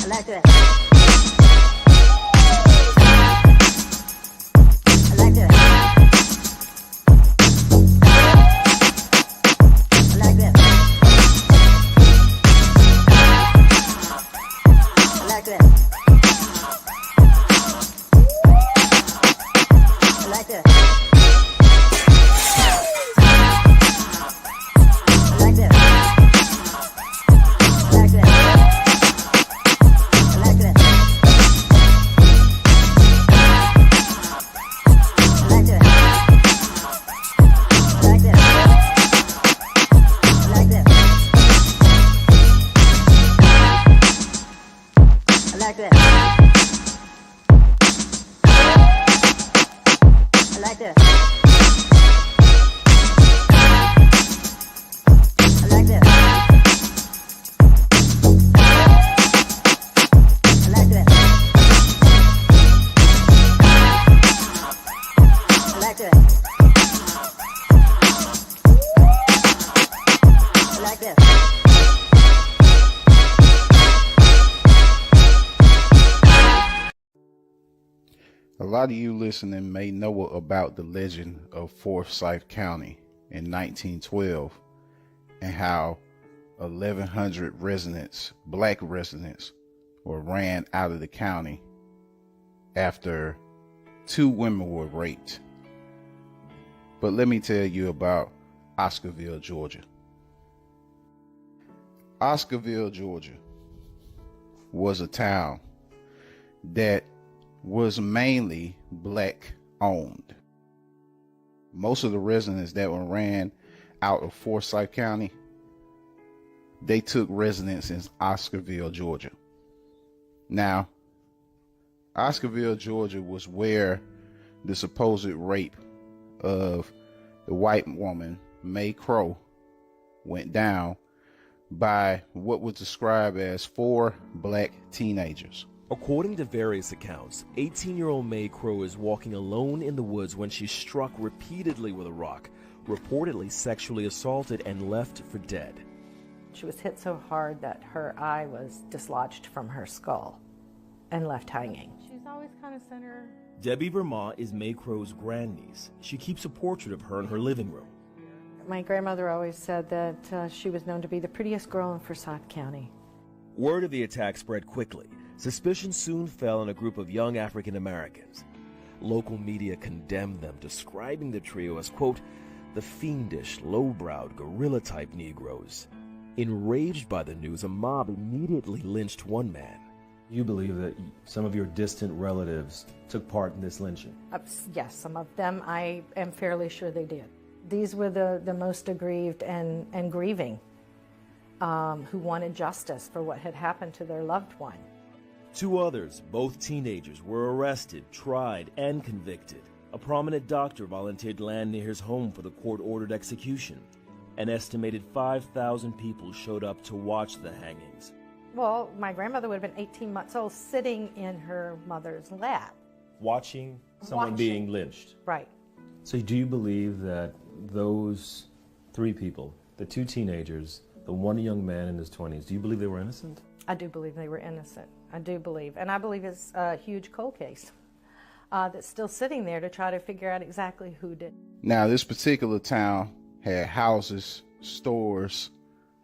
like that. A lot of you listening may know about the legend of Forsyth County in 1912 and how 1,100 residents, black residents, were ran out of the county after 2 women were raped. But let me tell you about Oscarville, Georgia. Oscarville, Georgia was a town that was mainly black owned. Most of the residents that were ran out of Forsyth County, they took residence in Oscarville, Georgia. Now, Oscarville, Georgia was where the supposed rape of the white woman, May Crow, went down by what was described as 4 black teenagers. According to various accounts, 18-year-old May Crow is walking alone in the woods when she's struck repeatedly with a rock, reportedly sexually assaulted and left for dead. She was hit so hard that her eye was dislodged from her skull and left hanging. She's always kind of sent her. Debbie Vermont is May Crow's grandniece. She keeps a portrait of her in her living room. My grandmother always said that she was known to be the prettiest girl in Forsyth County. Word of the attack spread quickly. Suspicion soon fell on a group of young African Americans. Local media condemned them, describing the trio as, quote, the fiendish, low-browed, gorilla-type Negroes. Enraged by the news, a mob immediately lynched one man. You believe that some of your distant relatives took part in this lynching? Yes, some of them I am fairly sure they did. These were the most aggrieved and grieving, who wanted justice for what had happened to their loved one. 2 others, both teenagers, were arrested, tried, and convicted. A prominent doctor volunteered land near his home for the court-ordered execution. An estimated 5,000 people showed up to watch the hangings. Well, my grandmother would have been 18 months old, sitting in her mother's lap. Watching someone being lynched? Right. So do you believe that those 3 people, the 2 teenagers, the one young man in his 20s, do you believe they were innocent? I do believe they were innocent. I do believe. And I believe it's a huge cold case that's still sitting there to try to figure out exactly who did. Now, this particular town had houses, stores,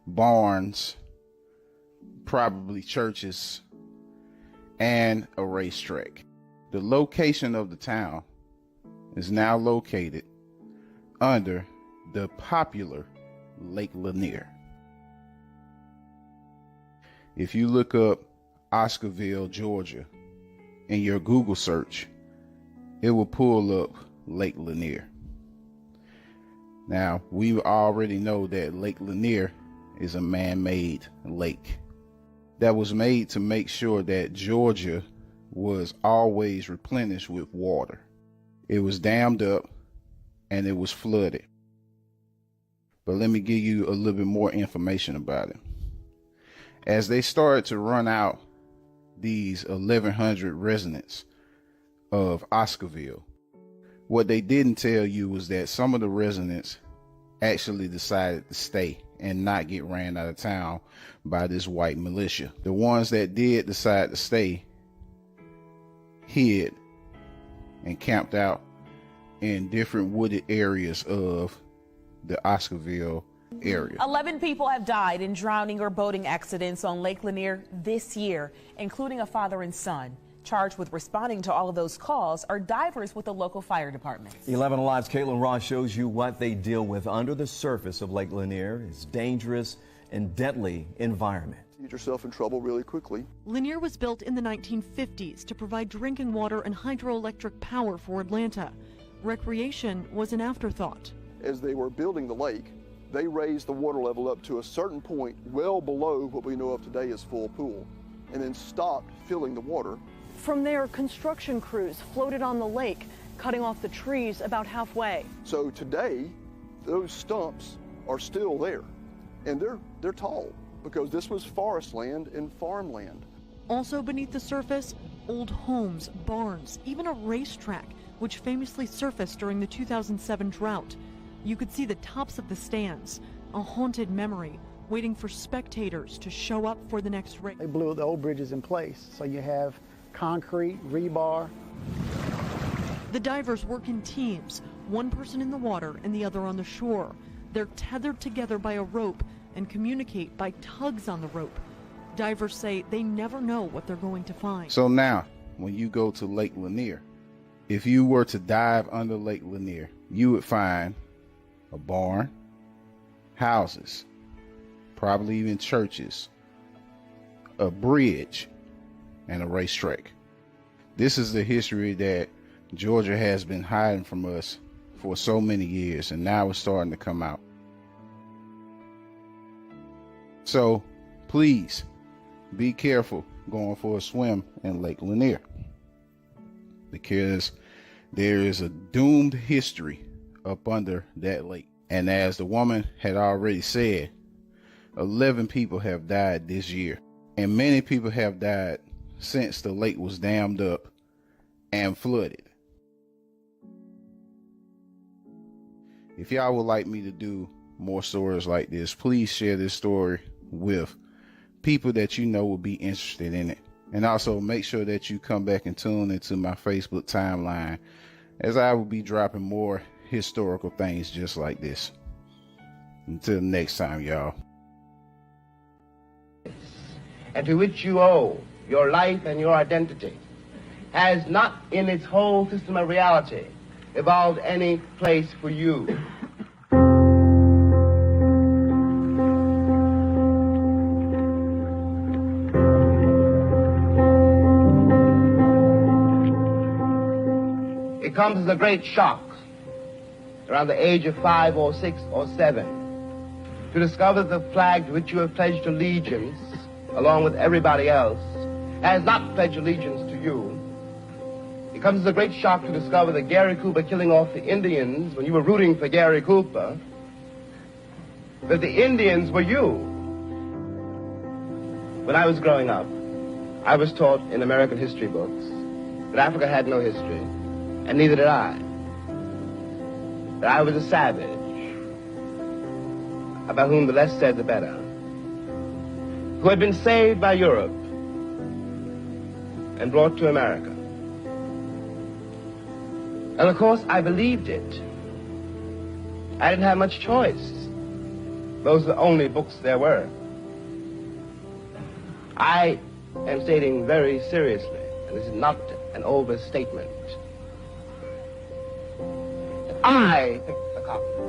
barns, probably churches, and a racetrack. The location of the town is now located under the popular Lake Lanier. If you look up Oscarville, Georgia, in your Google search, it will pull up Lake Lanier. Now, we already know that Lake Lanier is a man-made lake that was made to make sure that Georgia was always replenished with water. It was dammed up and it was flooded. But let me give you a little bit more information about it. As they started to run out these 1,100 residents of Oscarville, what they didn't tell you was that some of the residents actually decided to stay and not get ran out of town by this white militia. The ones that did decide to stay hid and camped out in different wooded areas of the Oscarville area. 11 people have died in drowning or boating accidents on Lake Lanier this year, including a father and son. Charged with responding to all of those calls are divers with the local fire department. 11 Alive's Caitlin Ross shows you what they deal with under the surface of Lake Lanier. It's dangerous and deadly environment. You get yourself in trouble really quickly. Lanier was built in the 1950s to provide drinking water and hydroelectric power for Atlanta. Recreation was an afterthought. As they were building the lake, they raised the water level up to a certain point well below what we know of today as full pool, and then stopped filling the water. From there, construction crews floated on the lake, cutting off the trees about halfway. So today, those stumps are still there, and they're tall because this was forest land and farmland. Also beneath the surface, old homes, barns, even a racetrack, which famously surfaced during the 2007 drought. You could see the tops of the stands, a haunted memory, waiting for spectators to show up for the next race. They blew the old bridges in place, so you have concrete, rebar. The divers work in teams, one person in the water and the other on the shore. They're tethered together by a rope and communicate by tugs on the rope. Divers say they never know what they're going to find. So now, when you go to Lake Lanier, if you were to dive under Lake Lanier, you would find a barn, houses, probably even churches, a bridge, and a racetrack. This is the history that Georgia has been hiding from us for so many years, and now it's starting to come out. So please be careful going for a swim in Lake Lanier, because there is a doomed history up under that lake. And as the woman had already said, 11 people have died this year, and many people have died since the lake was dammed up and flooded. If y'all would like me to do more stories like this, please share this story with people that you know will be interested in it. And also make sure that you come back and tune into my Facebook timeline, as I will be dropping more historical things just like this. Until next time, y'all. And to which you owe your life and your identity, has not in its whole system of reality evolved any place for you. It comes as a great shock around the age of 5 or 6 or 7 to discover the flag to which you have pledged allegiance along with everybody else has not pledged allegiance to you. It comes as a great shock to discover that Gary Cooper killing off the Indians when you were rooting for Gary Cooper, that the Indians were you. When I was growing up, I was taught in American history books that Africa had no history, and neither did I. That I was a savage, about whom the less said the better, who had been saved by Europe and brought to America. And of course, I believed it. I didn't have much choice. Those were the only books there were. I am stating very seriously, and this is not an overstatement, that I picked the cotton,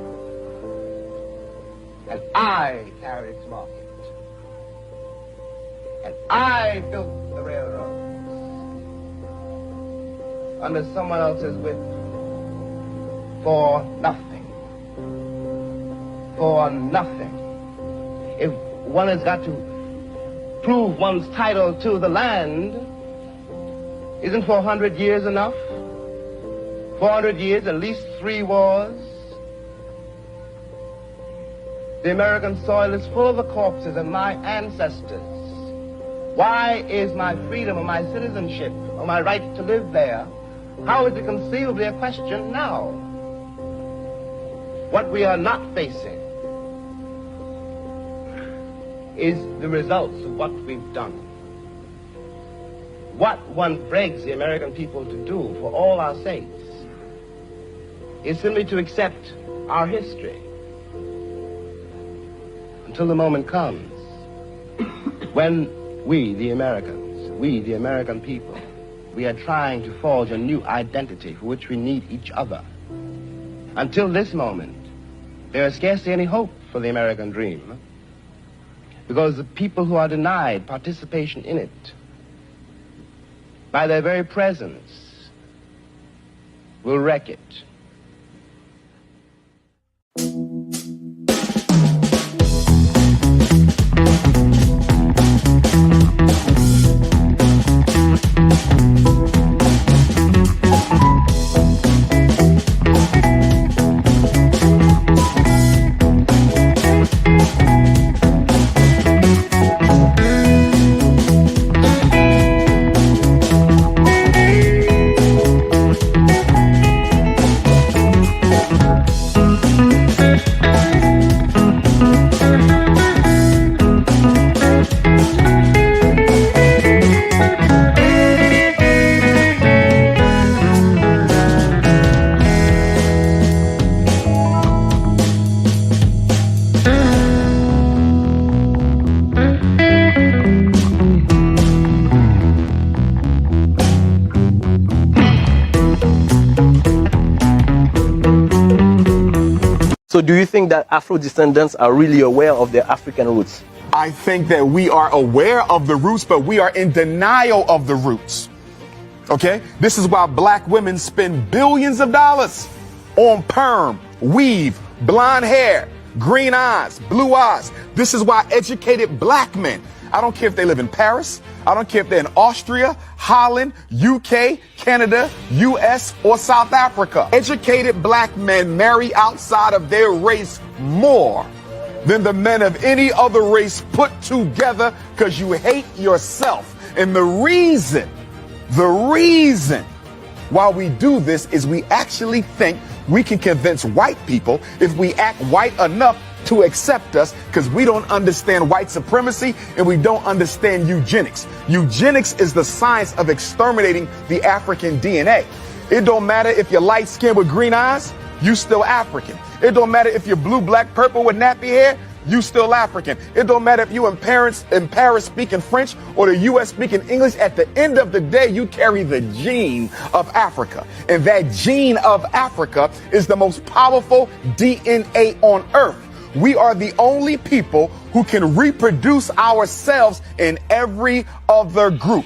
and I carried its market, and I built the railroads under someone else's whip for nothing. For nothing. If one has got to prove one's title to the land, isn't 400 years enough? 400 years, at least 3 wars. The American soil is full of the corpses of my ancestors. Why is my freedom or my citizenship or my right to live there, how is it conceivably a question now? What we are not facing is the results of what we've done. What one begs the American people to do for all our sakes is simply to accept our history until the moment comes when we, the Americans, we, the American people, we are trying to forge a new identity for which we need each other. Until this moment, there is scarcely any hope for the American dream, because the people who are denied participation in it, by their very presence, will wreck it. So do you think that Afro descendants are really aware of their African roots? I think that we are aware of the roots, but we are in denial of the roots. Okay? This is why black women spend billions of dollars on perm, weave, blonde hair, green eyes, blue eyes. This is why educated black men, I don't care if they live in Paris, I don't care if they're in Austria, Holland, UK, Canada, US, or South Africa. Educated black men marry outside of their race more than the men of any other race put together because you hate yourself. And the reason why we do this is we actually think we can convince white people if we act white enough to accept us, because we don't understand white supremacy and we don't understand eugenics. Eugenics is the science of exterminating the African DNA. It don't matter if you're light skinned with green eyes, you still African. It don't matter if you're blue, black, purple with nappy hair, you still African. It don't matter if you in Paris speaking French or the US speaking English. At the end of the day, you carry the gene of Africa. And that gene of Africa is the most powerful DNA on earth. We are the only people who can reproduce ourselves in every other group.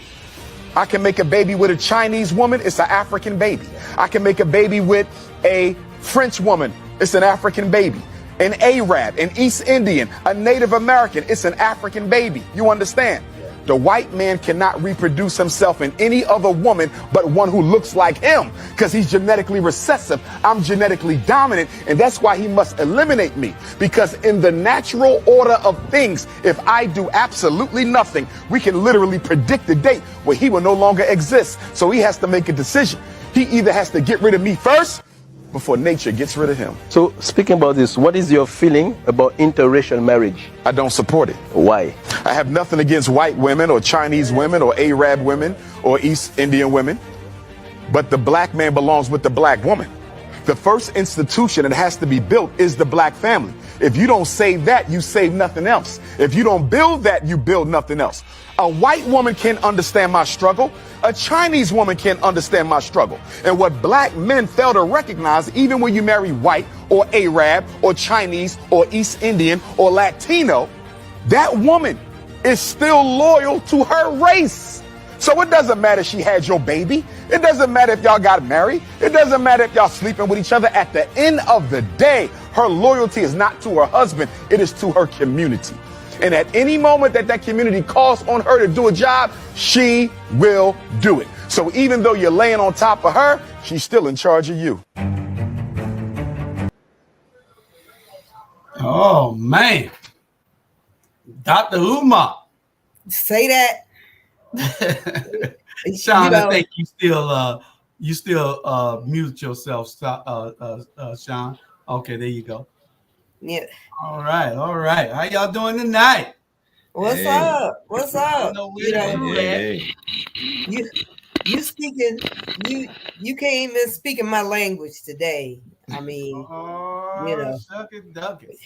I can make a baby with a Chinese woman, it's an African baby. I can make a baby with a French woman, it's an African baby. An Arab, an East Indian, a Native American, it's an African baby. You understand? The white man cannot reproduce himself in any other woman but one who looks like him, because he's genetically recessive. I'm genetically dominant, and that's why he must eliminate me. Because in the natural order of things, if I do absolutely nothing, we can literally predict the date where he will no longer exist. So he has to make a decision. He either has to get rid of me first before nature gets rid of him. So speaking about this, what is your feeling about interracial marriage? I don't support it. Why? I have nothing against white women or Chinese women or Arab women or East Indian women, but the black man belongs with the black woman. The first institution that has to be built is the black family. If you don't save that, you save nothing else. If you don't build that, you build nothing else. A white woman can't understand my struggle. A Chinese woman can't understand my struggle. And what black men fail to recognize, even when you marry white or Arab or Chinese or East Indian or Latino, that woman is still loyal to her race. So it doesn't matter if she had your baby. It doesn't matter if y'all got married. It doesn't matter if y'all sleeping with each other. At the end of the day, her loyalty is not to her husband. It is to her community. And at any moment that that community calls on her to do a job, she will do it. So even though you're laying on top of her, she's still in charge of you. Oh, man. Dr. Umar. Say that. Sean, I think you still mute yourself, Sean. Okay, there you go. Yeah. All right. How y'all doing tonight? What's up? What's up? You know, Hey. you speaking, you can't even speak in my language today. I mean, you know, Shuck it, duck it.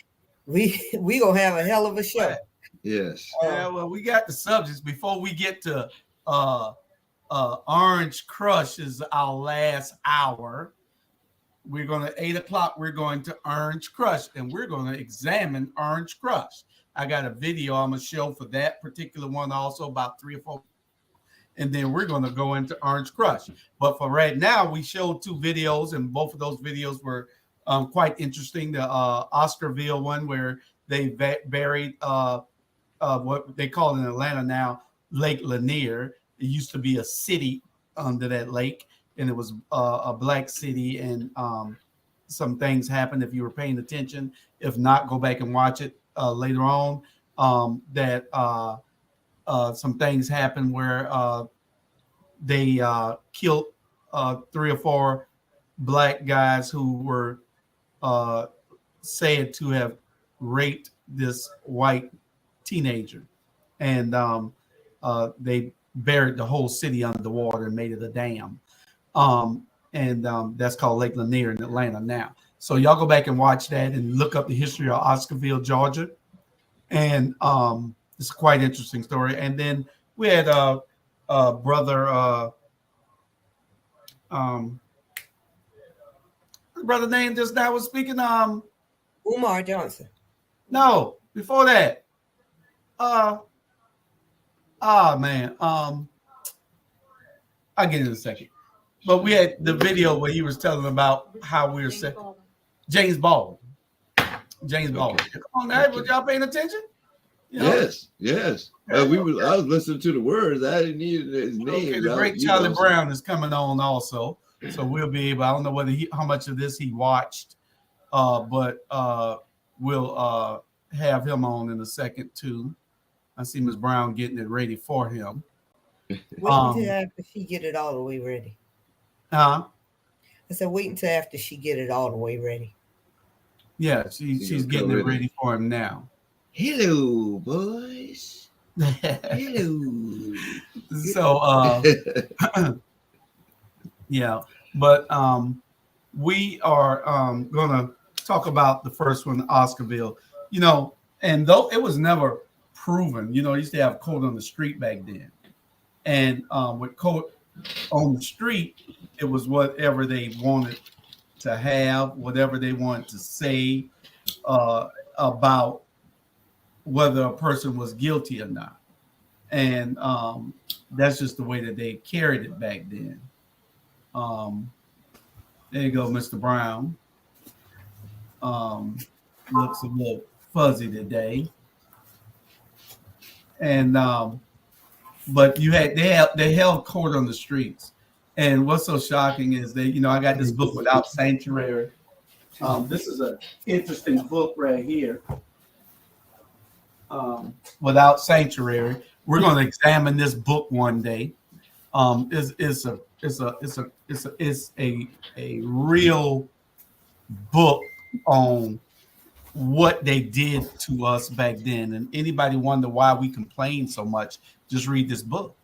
we gonna have a hell of a show. Yes. Yeah, well, we got the subjects before we get to Orange Crush is our last hour. We're going to 8 o'clock. We're going to Orange Crush, and we're going to examine Orange Crush. I got a video I'm going to show for that particular one, also about 3 or 4. And then we're going to go into Orange Crush. But for right now, we showed 2 videos, and both of those videos were quite interesting. The Oscarville one, where they buried what they call in Atlanta now Lake Lanier. It used to be a city under that lake, and it was a black city, and some things happened if you were paying attention. If not, go back and watch it later on. Some things happened where they killed 3 or 4 black guys who were said to have raped this white teenager, and they buried the whole city under the water and made it a dam. That's called Lake Lanier in Atlanta now. So y'all go back and watch that and look up the history of Oscarville, Georgia. And it's a quite interesting story. And then we had brother name just now was speaking. Umar Johnson. No, before that. Man. I'll get in a second. But we had the video where he was telling about how we were set. James Baldwin. James Baldwin. Come on now, were y'all paying attention? You know? Yes. I was listening to the words. I didn't need his name. Okay, the great Charlie Brown is coming on also. So we'll be able, I don't know whether how much of this he watched, but we'll have him on in a second too. I see Ms. Brown getting it ready for him. Wait until after she get it all the way ready. Huh? I said wait until after she get it all the way ready. Yeah, she's getting it ready for him now. Hello, boys. Hello. So yeah, but we are gonna talk about the first one, Oscarville. You know, and though it was never proven, you know, used to have code on the street back then. And with code on the street, it was whatever they wanted to have, whatever they wanted to say about whether a person was guilty or not. And that's just the way that they carried it back then. There you go, Mr. Brown. Looks a little fuzzy today. And but they held court on the streets. And what's so shocking is that, you know, I got this book, Without Sanctuary. This is an interesting book right here. Without Sanctuary. We're going to examine this book one day. It's a real book on what they did to us back then. And anybody wonder why we complain so much, just read this book.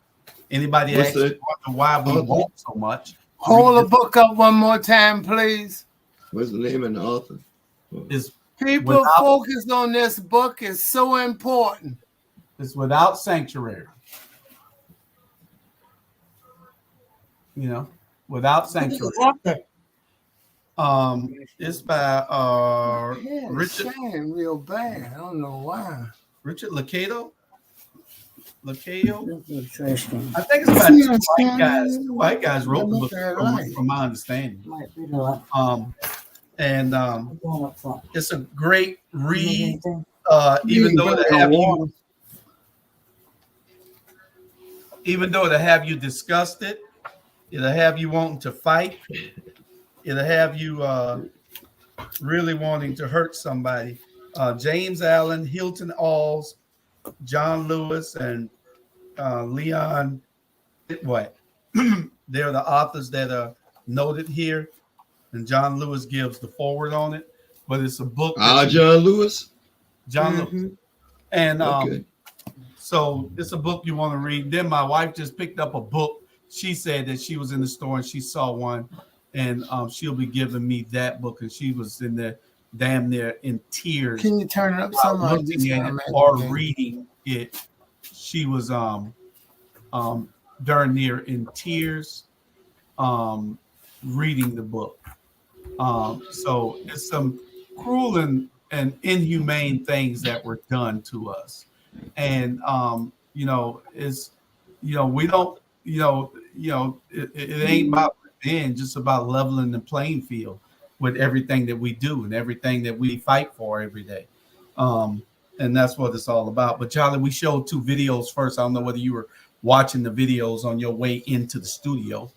Anybody actually wonder why we walk so much? Hold the book up one more time, please. What's the name of the author? People focus on this book. It's so important. It's Without Sanctuary. You know, Without Sanctuary. It's by Richard. Real bad. I don't know why. Richard Lacato. I think it's about 2 white guys. 2 white guys wrote the book, from my understanding. It's a great read. Even though to have you discussed it, it'll have you wanting to fight. It'll have you really wanting to hurt somebody. James Allen, Hilton Alls, John Lewis, and Leon White. They're the authors that are noted here, and John Lewis gives the forward on it. But it's a book. John Lewis. John Lewis. And So it's a book you want to read. Then my wife just picked up a book. She said that she was in the store and she saw one, and she'll be giving me that book. And she was in there damn near in tears. Can you turn it up some? Looking at it or reading it. She was darn near in tears reading the book. So it's some cruel and inhumane things that were done to us. And we don't, it ain't about revenge, it's about leveling the playing field with everything that we do and everything that we fight for every day. And that's what it's all about. But Charlie, we showed 2 videos first. I don't know whether you were watching the videos on your way into the studio.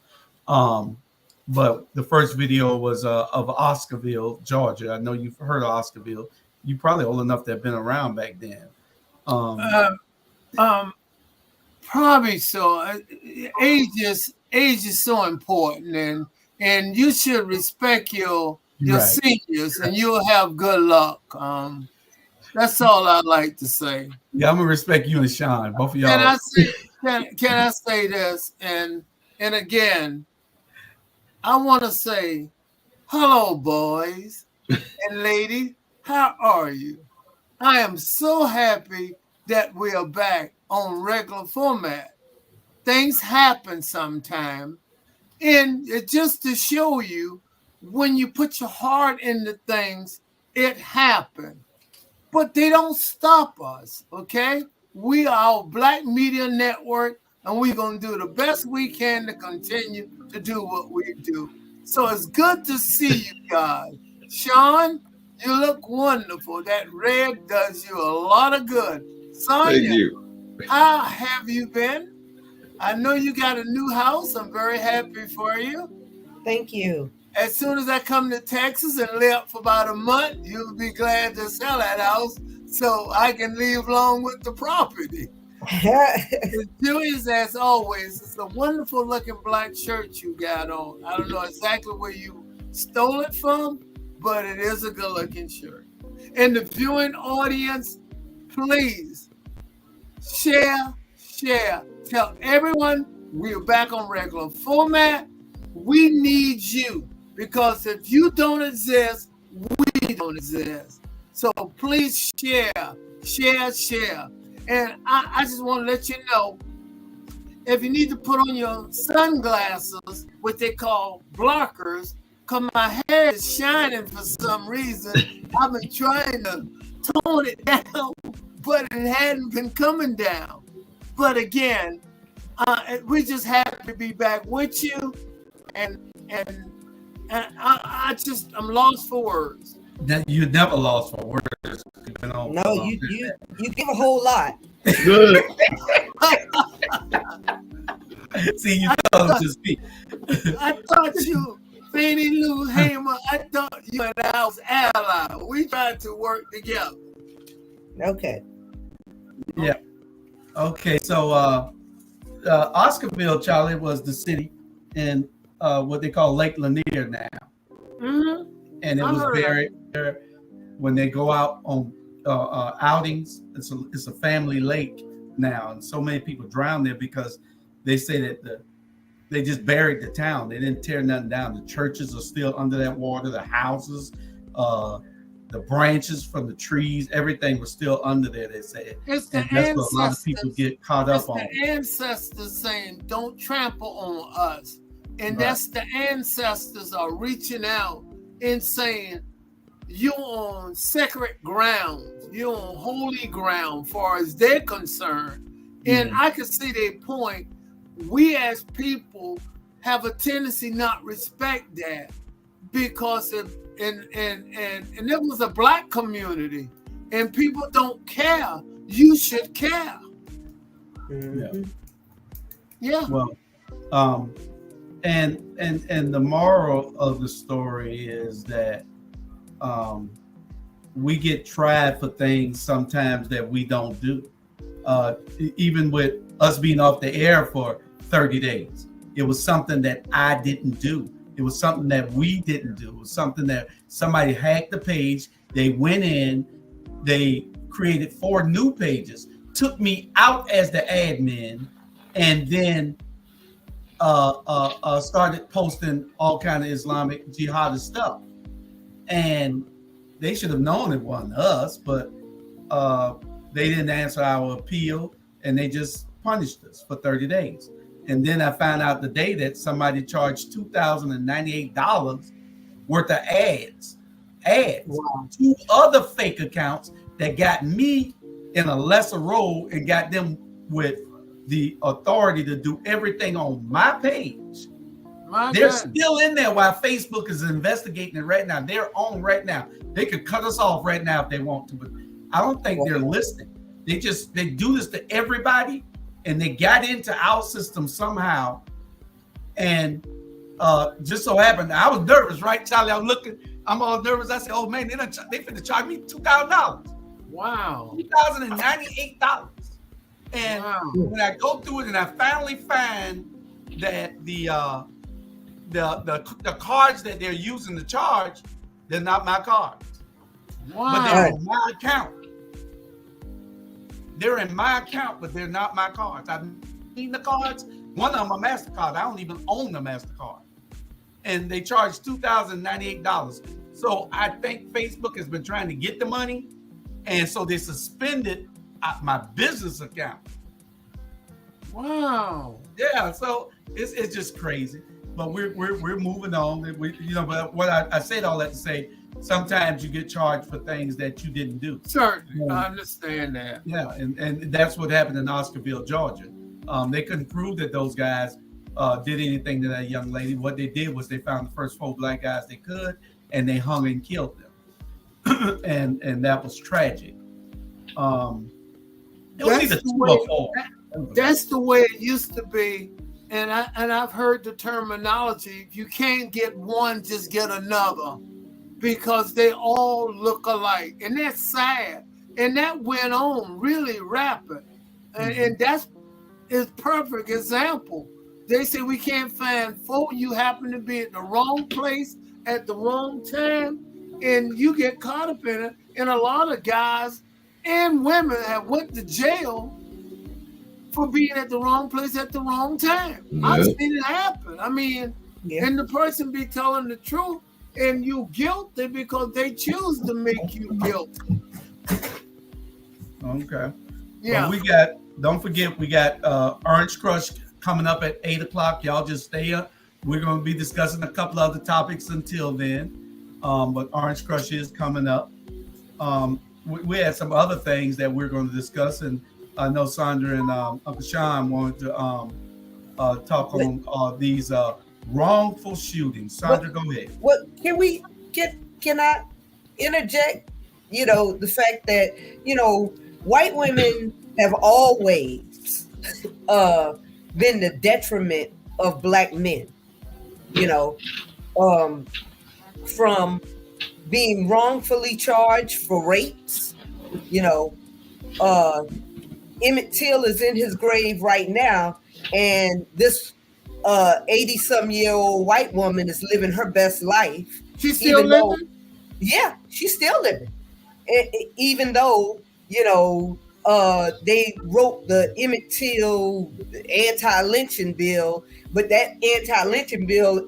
But the first video was of Oscarville, Georgia. I know you've heard of Oscarville. You probably old enough to have been around back then. Probably so. Age is so important, and you should respect your Right. seniors, and you'll have good luck. That's all I like to say. Yeah, I'm gonna respect you and Sean, both of y'all. Can I say this? And again, I want to say, hello, boys and ladies. How are you? I am so happy that we are back on regular format. Things happen sometime, and just to show you, when you put your heart into things, it happens. But they don't stop us, okay? We are Black Media Network, and we're going to do the best we can to continue to do what we do. So it's good to see you guys. Sean, you look wonderful. That red does you a lot of good. Sonia, Thank you. how have you been? I know you got a new house. I'm very happy for you. Thank you. As soon as I come to Texas and live for about a month, you'll be glad to sell that house so I can leave along with the property. Julius, as always, it's a wonderful looking black shirt you got on. I don't know exactly where you stole it from, but it is a good looking shirt. And the viewing audience, please share. Tell everyone we're back on regular format. We need you, because if you don't exist, we don't exist. So please share. And I just want to let you know, if you need to put on your sunglasses, what they call blockers, because my hair is shining for some reason. I've been trying to tone it down, but it hadn't been coming down. But again, we just happy to be back with you, and I'm lost for words. That you never lost for words. No, you give a whole lot. Good. See, you told him to speak. I thought you, Fannie Lou Hamer, I thought you and I was allies. We tried to work together. Okay. Yeah. Okay, so Oscarville, Charlie, was the city in what they call Lake Lanier now. Mm-hmm. And it was very, when they go out on outings, it's a family lake now, and so many people drown there because they say that they just buried the town. They didn't tear nothing down. The churches are still under that water. The houses, the branches from the trees, everything was still under there. They said, It's the and that's what a lot of people get caught up on. The ancestors saying, "Don't trample on us," and that's the ancestors are reaching out and saying, "You're on sacred ground. You're on holy ground," far as they're concerned. And I can see their point. We as people have a tendency not respect that, because if and it was a black community, and people don't care. You should care. Yeah. Well, and the moral of the story is that we get tried for things sometimes that we don't do. Even with us being off the air for 30 days, it was something that I didn't do. It was something that we didn't do. It was something that somebody hacked the page. They went in, they created 4 new pages, took me out as the admin, and then started posting all kind of Islamic jihadist stuff. And they should have known it wasn't us, but they didn't answer our appeal, and they just punished us for 30 days. And then I found out the day that somebody charged $2,098 worth of ads. Wow. 2 other fake accounts that got me in a lesser role and got them with the authority to do everything on my page. They're still in there while Facebook is investigating it right now. They're on right now. They could cut us off right now if they want to, but I don't think they're listening. They do this to everybody, and they got into our system somehow. And just so happened, I was nervous, right, Charlie? I'm all nervous. I said, "Oh man, they finna charge me $2,000." Wow, $2,098. And when I go through it, and I finally find that the cards that they're using to charge, they're not my cards. Wow. But they're in my account. They're in my account, but they're not my cards. I've seen the cards. One of them a MasterCard. I don't even own the MasterCard. And they charge $2,098. So I think Facebook has been trying to get the money, and so they suspended my business account. Wow. Yeah, so it's just crazy. But we're moving on. But what I said all that to say, sometimes you get charged for things that you didn't do. Certainly, I understand that. Yeah, and that's what happened in Oscarville, Georgia. They couldn't prove that those guys did anything to that young lady. What they did was they found the first 4 black guys they could, and they hung and killed them. and that was tragic. That's the way it used to be. And I've heard the terminology, you can't get one, just get another, because they all look alike. And that's sad. And that went on really rapid. And that's a perfect example. They say we can't find 4, you happen to be at the wrong place at the wrong time, and you get caught up in it. And a lot of guys and women have went to jail for being at the wrong place at the wrong time. Yeah. I've seen it happen. I mean, and the person be telling the truth, and you guilty because they choose to make you guilty. Okay. Yeah. Well, don't forget, we got Orange Crush coming up at 8:00. Y'all just stay up. We're going to be discussing a couple other topics until then. But Orange Crush is coming up. We had some other things that we're going to discuss, and I know Sandra and Uncle Sean wanted to talk on these wrongful shootings. Sandra, go ahead. What can I interject? The fact that white women have always been the detriment of black men. From being wrongfully charged for rapes. Emmett Till is in his grave right now, and this 80-some-year-old white woman is living her best life. She's still living? Yeah, she's still living. Even though, they wrote the Emmett Till anti-lynching bill, but that anti-lynching bill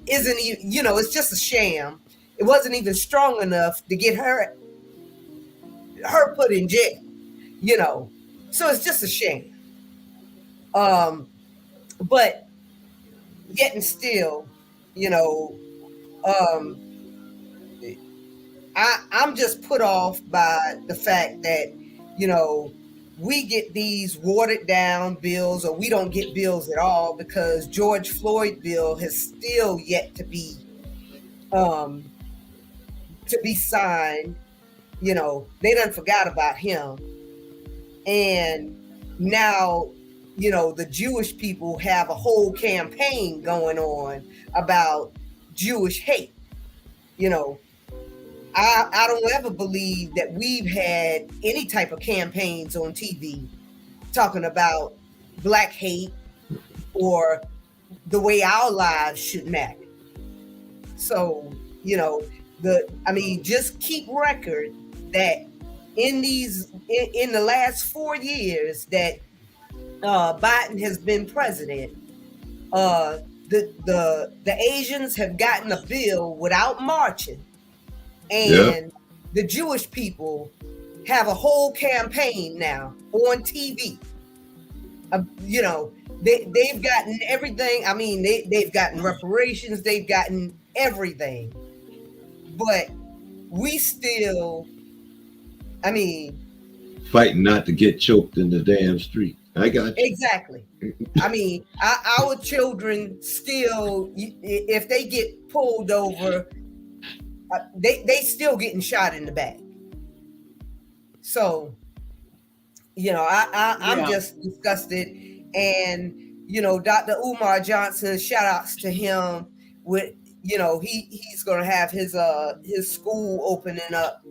isn't even, it's just a sham. It wasn't even strong enough to get her put in jail, So it's just a shame. But yet and still, I'm just put off by the fact that, we get these watered down bills, or we don't get bills at all, because George Floyd bill has still yet to be signed. They done forgot about him. And now, the Jewish people have a whole campaign going on about Jewish hate. I don't ever believe that we've had any type of campaigns on TV talking about black hate or the way our lives should matter. So, just keep record that in the last 4 years that Biden has been president, the Asians have gotten a bill without marching, and the Jewish people have a whole campaign now on TV. You know, they've gotten everything. I mean, they've gotten reparations, they've gotten everything, but we still, I mean, fighting not to get choked in the damn street. I got you. Exactly. I mean, our children still, if they get pulled over, they still getting shot in the back. So, you know, I'm just disgusted. And, you know, Dr. Umar Johnson, shout outs to him with, you know, he's going to have his school opening up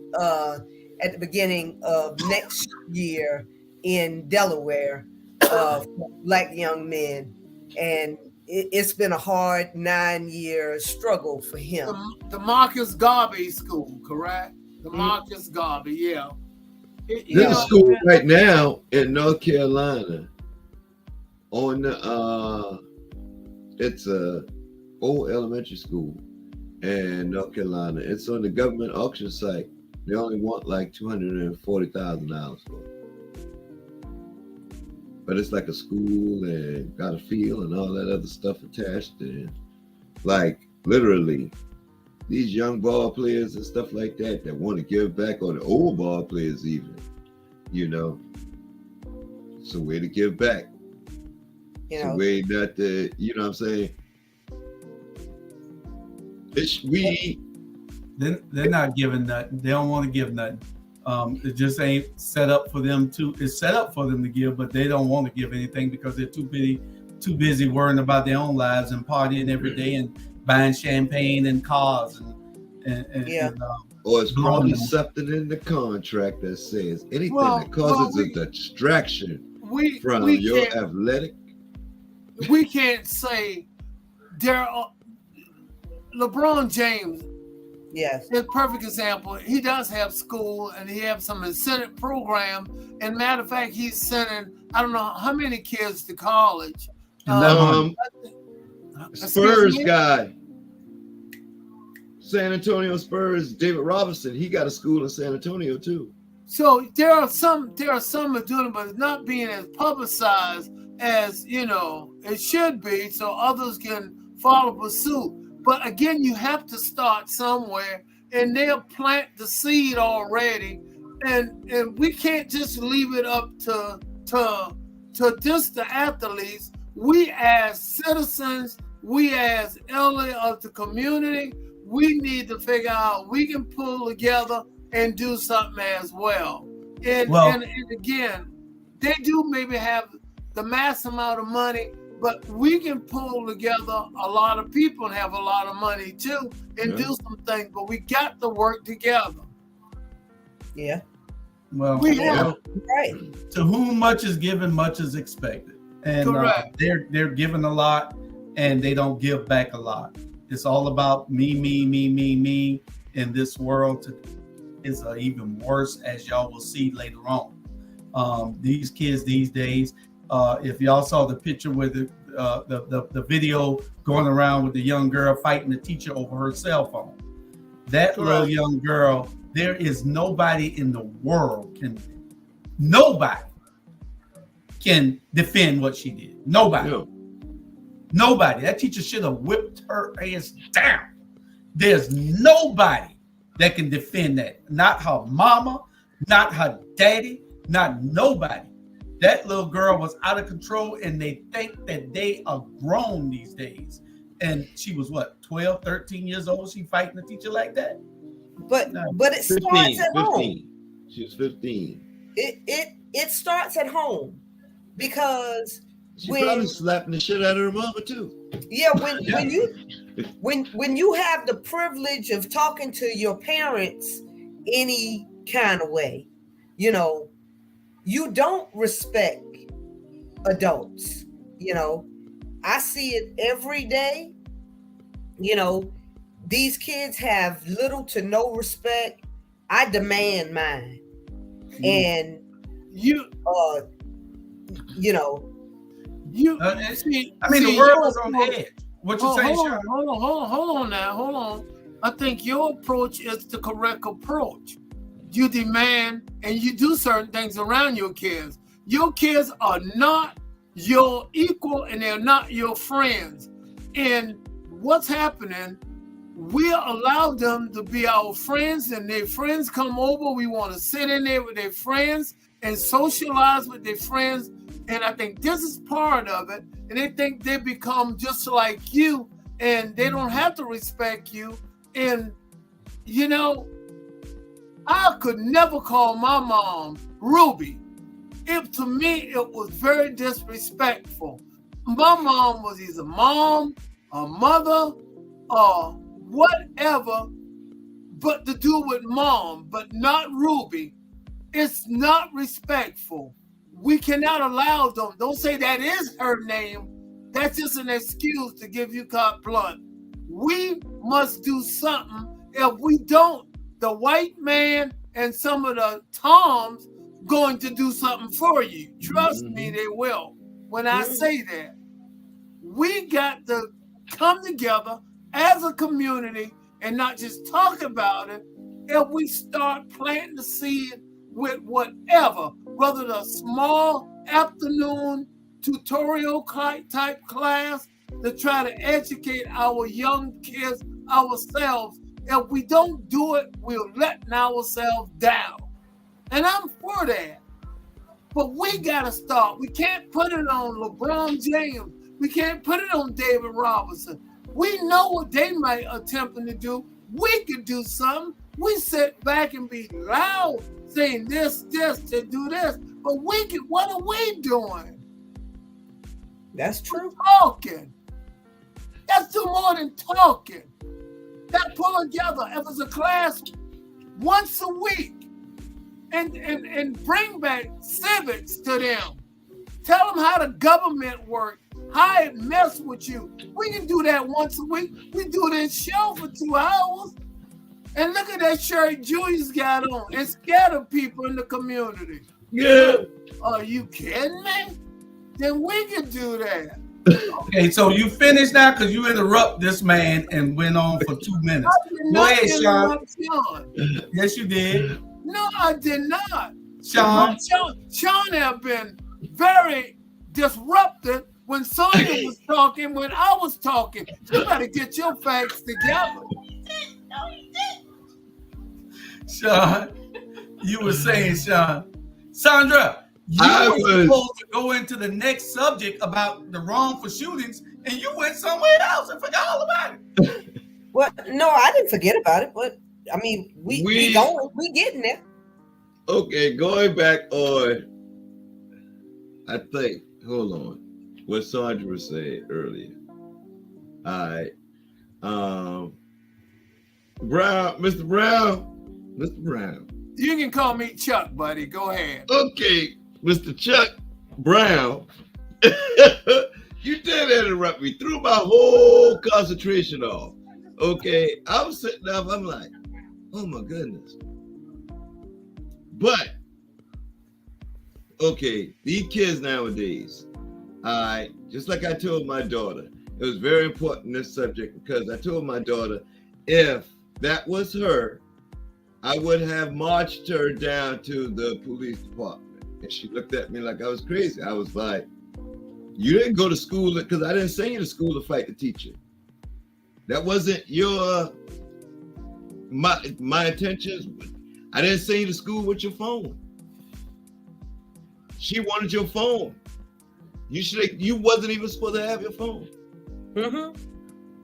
at the beginning of next year in Delaware for Black young men. And it's been a hard 9-year struggle for him. The Marcus Garvey School, correct? The Marcus Garvey, yeah. There's a school right now in North Carolina on it's a old elementary school in North Carolina. It's on the government auction site. They only want like $240,000 for it. But it's like a school and got a field and all that other stuff attached. And like literally these young ball players and stuff like that want to give back, or the old ball players even, you know, it's a way to give back. It's a way not to, you know what I'm saying? They're not giving nothing. They don't want to give nothing. It just ain't set up for them to. It's set up for them to give, but they don't want to give anything because they're too busy worrying about their own lives and partying every day and buying champagne and cars and or it's probably something in the contract that says anything that causes a distraction from your athletic. We can't say there are LeBron James. Yes, it's a perfect example. He does have school and he has some incentive program. And matter of fact, he's sending I don't know how many kids to college. Spurs guy, San Antonio Spurs, David Robinson. He got a school in San Antonio too. So there are some that doing it, but it's not being as publicized as it should be, so others can follow suit. But again, you have to start somewhere, and they'll plant the seed already, and we can't just leave it up to just the athletes. We as citizens, we as elderly of the community, we need to figure out we can pull together and do something as well. And again, they do maybe have the mass amount of money, but we can pull together a lot of people and have a lot of money too and do some things, but we got to work together. Yeah. Well, right. To whom much is given, much is expected. And they're giving a lot and they don't give back a lot. It's all about me in this world. Is even worse, as y'all will see later on. These kids these days, if y'all saw the picture with the video going around with the young girl fighting the teacher over her cell phone, that little young girl, there is nobody in the world nobody can defend what she did. Nobody. That teacher should have whipped her ass down. There's nobody that can defend that. Not her mama, not her daddy, not nobody. That little girl was out of control, and they think that they are grown these days. And she was 12, 13 years old. She fighting a teacher like that. But it starts at home. She was 15. It starts at home, because she probably slapping the shit out of her mama too. Yeah, when you have the privilege of talking to your parents any kind of way, you don't respect adults. I see it every day. These kids have little to no respect. I demand mine. and you know, see, the world was on edge. What you saying, Sean? Hold on now, hold on. I think your approach is the correct approach. You demand and you do certain things around your kids. Your kids are not your equal and they're not your friends. And what's happening, we allow them to be our friends, and their friends come over. We want to sit in there with their friends and socialize with their friends. And I think this is part of it. And they think they become just like you, and they don't have to respect you. And, you know, I could never call my mom Ruby. To me, it was very disrespectful. My mom was either mom or mother or whatever, but to do with mom, but not Ruby. It's not respectful. We cannot allow them. Don't say that is her name. That's just an excuse to give you carte blanche. We must do something. If we don't, the white man and some of the Toms going to do something for you. Trust me, they will. When I say that, we got to come together as a community and not just talk about it. If we start planting the seed with whatever, whether the small afternoon tutorial type class to try to educate our young kids ourselves. If we don't do it, we're letting ourselves down. And I'm for that. But we got to start. We can't put it on LeBron James. We can't put it on David Robinson. We know what they might attempting to do. We could do something. We sit back and be loud saying this, to do this. But what are we doing? That's true. We're talking. That's do more than talking. That pull together. If it's a class once a week and bring back civics to them. Tell them how the government works, how it mess with you. We can do that once a week. We do this show for 2 hours. And look at that shirt Julius got on and scatter people in the community. Yeah. Are you kidding me? Then we can do that. Okay, so you finished now because you interrupt this man and went on for 2 minutes. Go ahead, Sean. Yes, you did. No, I did not. Sean have been very disruptive when Sonia was talking, when I was talking. You better get your facts together. Sean, you were saying, Sean. Sandra, you were supposed to go into the next subject about the wrongful shootings, and you went somewhere else and forgot all about it. Well, no, I didn't forget about it, but I mean, we getting there. Okay, going back on, I think, hold on, what Sandra said earlier. All right. Mr. Brown. You can call me Chuck, buddy. Go ahead. Okay, Mr. Chuck Brown. You did interrupt me. Threw my whole concentration off. Okay, I was sitting up. I'm like, oh my goodness. But, okay, these kids nowadays, just like I told my daughter, it was very important, this subject, because I told my daughter, if that was her, I would have marched her down to the police department. And she looked at me like I was crazy. I was like, you didn't go to school, because I didn't send you to school to fight the teacher. That wasn't my intentions. I didn't send you to school with your phone. She wanted your phone. You wasn't even supposed to have your phone. Mm-hmm.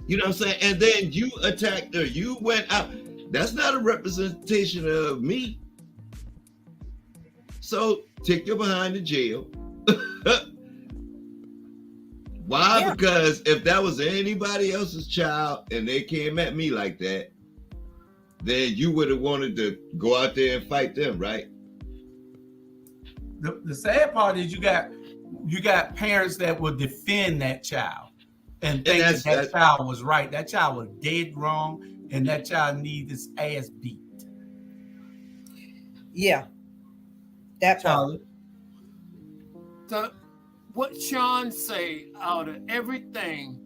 You know what I'm saying? And then you attacked her. You went out. That's not a representation of me. So take your behind to jail. Why? Yeah. Because if that was anybody else's child and they came at me like that, then you would have wanted to go out there and fight them, right? The sad part is you got parents that will defend that child and think that child was right. That child was dead wrong, and that child needs his ass beat. Yeah. That part. What Sean say out of everything,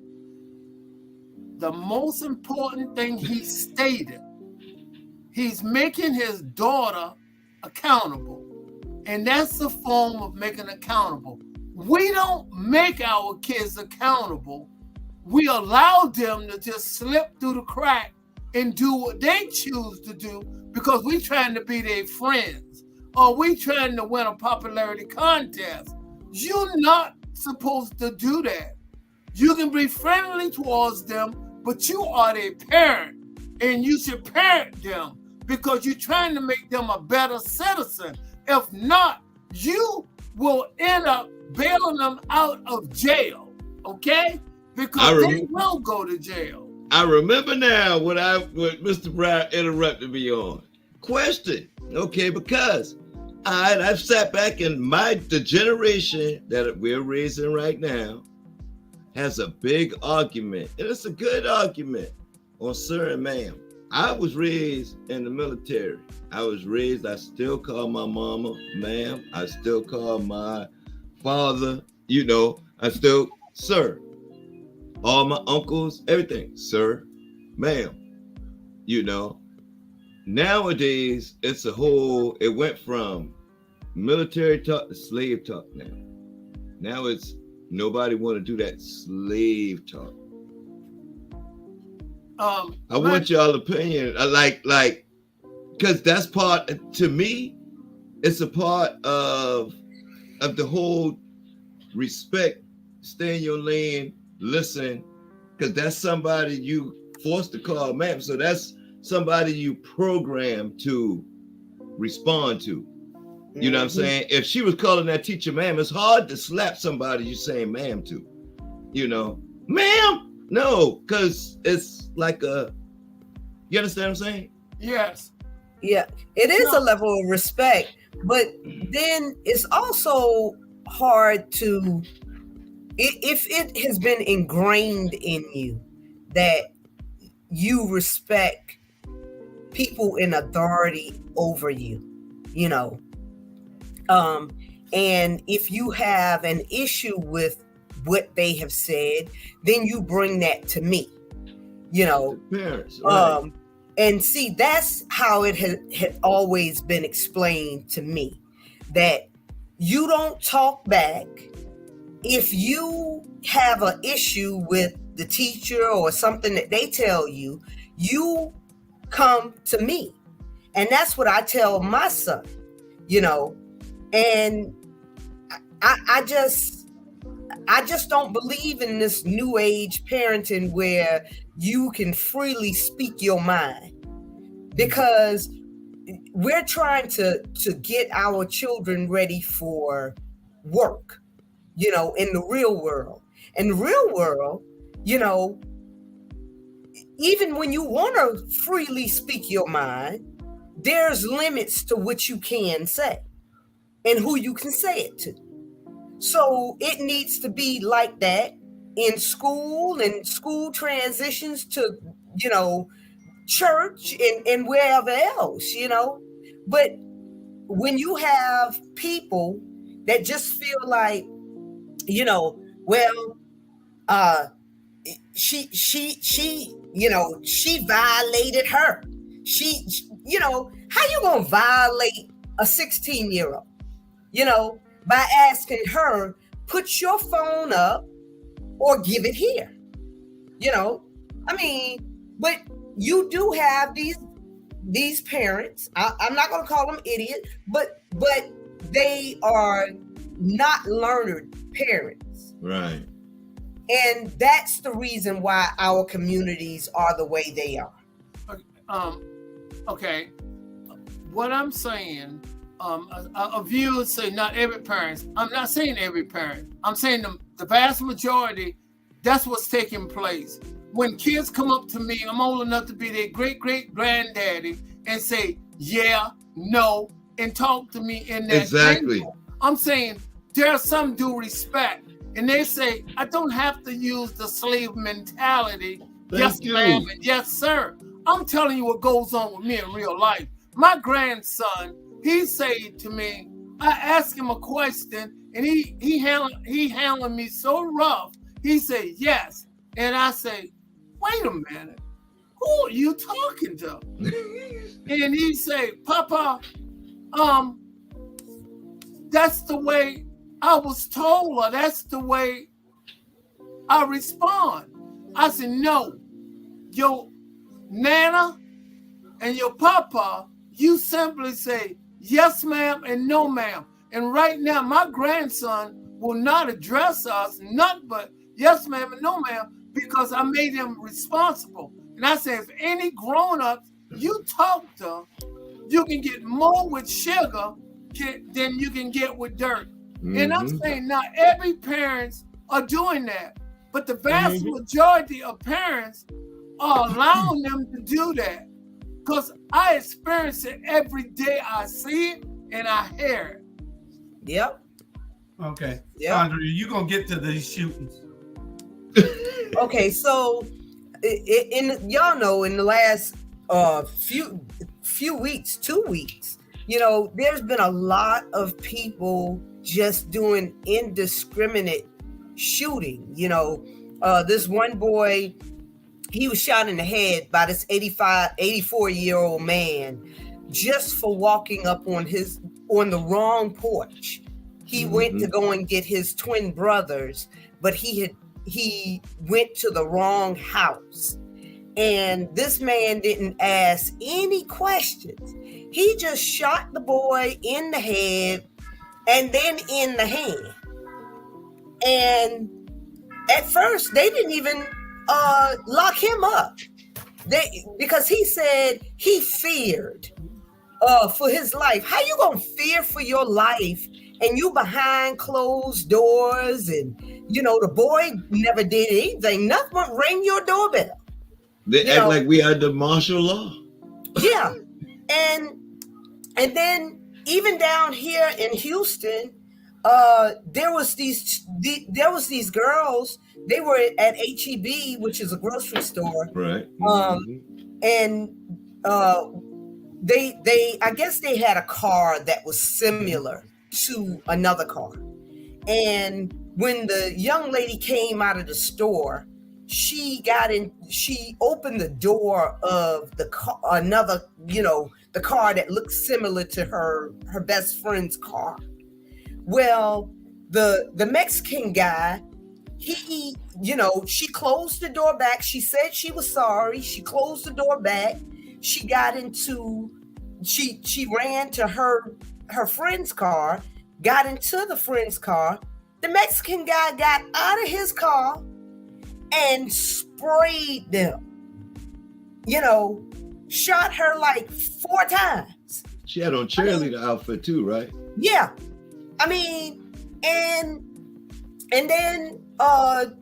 the most important thing he stated, he's making his daughter accountable. And that's the form of making accountable. We don't make our kids accountable. We allow them to just slip through the crack and do what they choose to do because we trying to be their friends or we trying to win a popularity contest. You're not supposed to do that. You can be friendly towards them, but you are their parent and you should parent them because you're trying to make them a better citizen. If not, you will end up bailing them out of jail, okay? Because they will go to jail. I remember now what Mr. Brown interrupted me on. Question, okay, because I've sat back and the generation that we're raising right now has a big argument, and it's a good argument on sir and ma'am. I was raised in the military. I still call my mama ma'am. I still call my father, I still, sir. All my uncles, everything, sir, ma'am. Nowadays, it went from military talk to slave talk now. Now it's nobody want to do that slave talk. I want y'all opinion. I like, because that's part, to me, it's a part of the whole respect, stay in your lane, listen, because that's somebody you forced to call ma'am. So that's somebody you program to respond to. You know what I'm saying? If she was calling that teacher ma'am, it's hard to slap somebody you saying ma'am to. Ma'am? No, because it's like you understand what I'm saying? Yes. Yeah, it is a level of respect, but then it's also hard to, if it has been ingrained in you that you respect people in authority over you, and if you have an issue with what they have said, then you bring that to me, Parents, right. And see, that's how it had always been explained to me, that you don't talk back. If you have an issue with the teacher or something that they tell you, you come to me. And that's what I tell my son, and I just don't believe in this new age parenting where you can freely speak your mind, because we're trying to get our children ready for work, in the real world. In the real world, even when you want to freely speak your mind, there's limits to what you can say and who you can say it to. So it needs to be like that in school and school transitions to, church and wherever else, But when you have people that just feel like, she violated her. How you gonna violate a 16-year-old? By asking her, put your phone up or give it here. But you do have these parents. I'm not gonna call them idiots, but they are not learned parents. Right. And that's the reason why our communities are the way they are. Okay. What I'm saying, a viewer would say not every parent. I'm not saying every parent. I'm saying the vast majority, that's what's taking place. When kids come up to me, I'm old enough to be their great-great-granddaddy and say, yeah, no, and talk to me in that Exactly. language. I'm saying there's some due respect. And they say, I don't have to use the slave mentality. Yes, ma'am, and yes, sir. I'm telling you what goes on with me in real life. My grandson, he said to me, I asked him a question, and he handled me so rough. He said yes, and I say, wait a minute, who are you talking to? And he say, Papa, that's the way I was told, or that's the way I respond. I said, no, your Nana and your Papa, you simply say yes, ma'am, and no, ma'am. And right now, my grandson will not address us, nothing but yes, ma'am, and no, ma'am, because I made him responsible. And I say, if any grown-ups you talk to, you can get more with sugar than you can get with dirt. And I'm saying now every parents are doing that, but the vast majority of parents are allowing them to do that, because I experience it every day. I see it and I hear it. Yep. Okay. Yep. Andre, you're going to get to these shootings. Okay, so y'all know in the last few weeks, 2 weeks, you know, there's been a lot of people just doing indiscriminate shooting. You know, this one boy, he was shot in the head by this 84-year-old man just for walking up on the wrong porch. He went to go and get his twin brothers, but he went to the wrong house. And this man didn't ask any questions. He just shot the boy in the head and then in the hand. And at first, they didn't even lock him up. Because he said he feared for his life. How you gonna fear for your life and you behind closed doors? And you know, the boy never did anything. Nothing but ring your doorbell. They act like we had the martial law. Yeah. And then even down here in Houston, there was these girls. They were at HEB, which is a grocery store. Right. And they I guess they had a car that was similar to another car. And when the young lady came out of the store, she opened the door of the car, the car that looked similar to her best friend's car. Well, the Mexican guy, she closed the door back. She said she was sorry. She closed the door back. She ran to her friend's car, got into the friend's car. The Mexican guy got out of his car and sprayed them. Shot her like 4 times. She had on cheerleader outfit too, right? Yeah. I mean, and then about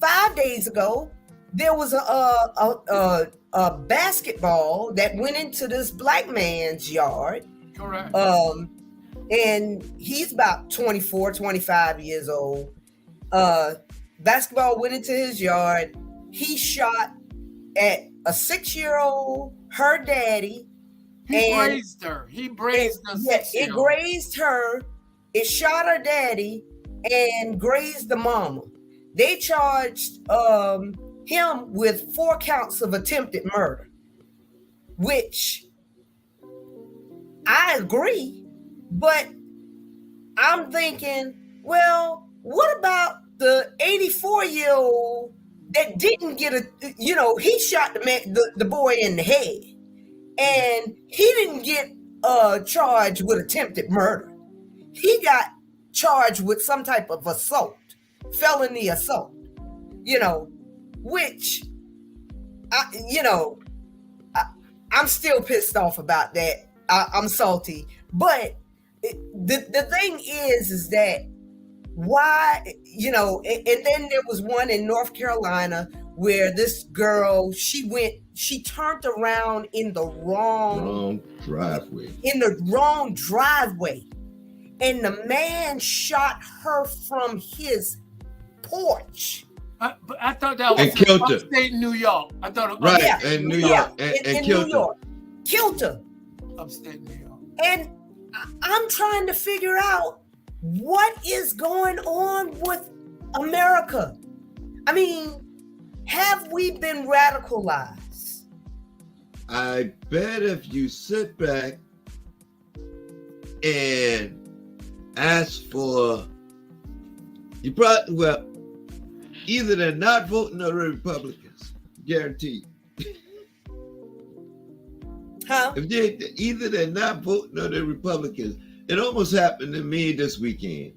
5 days ago, there was a basketball that went into this black man's yard. Correct. And he's about 24, 25 years old. Basketball went into his yard. He shot at a 6-year-old, her daddy. He grazed her. He grazed her. It grazed her. It shot her daddy and grazed the mama. They charged him with 4 counts of attempted murder, which I agree, but I'm thinking, well, what about the 84-year-old that didn't get he shot the boy in the head, and he didn't get charged with attempted murder. He got charged with some type of assault, felony assault, which, I'm still pissed off about that. I'm salty. But the thing is that why, and then there was one in North Carolina where this girl, she turned around in the wrong driveway. And the man shot her from his porch. But I thought that was in upstate New York. I thought it was in New York. And in killed New York. Killed her. Upstate New York. And I'm trying to figure out what is going on with America. I mean, have we been radicalized? I bet if you sit back and ask for, you probably, well, either they're not voting or they're Republicans, guaranteed. Huh? If either they're not voting or they're Republicans. It almost happened to me this weekend.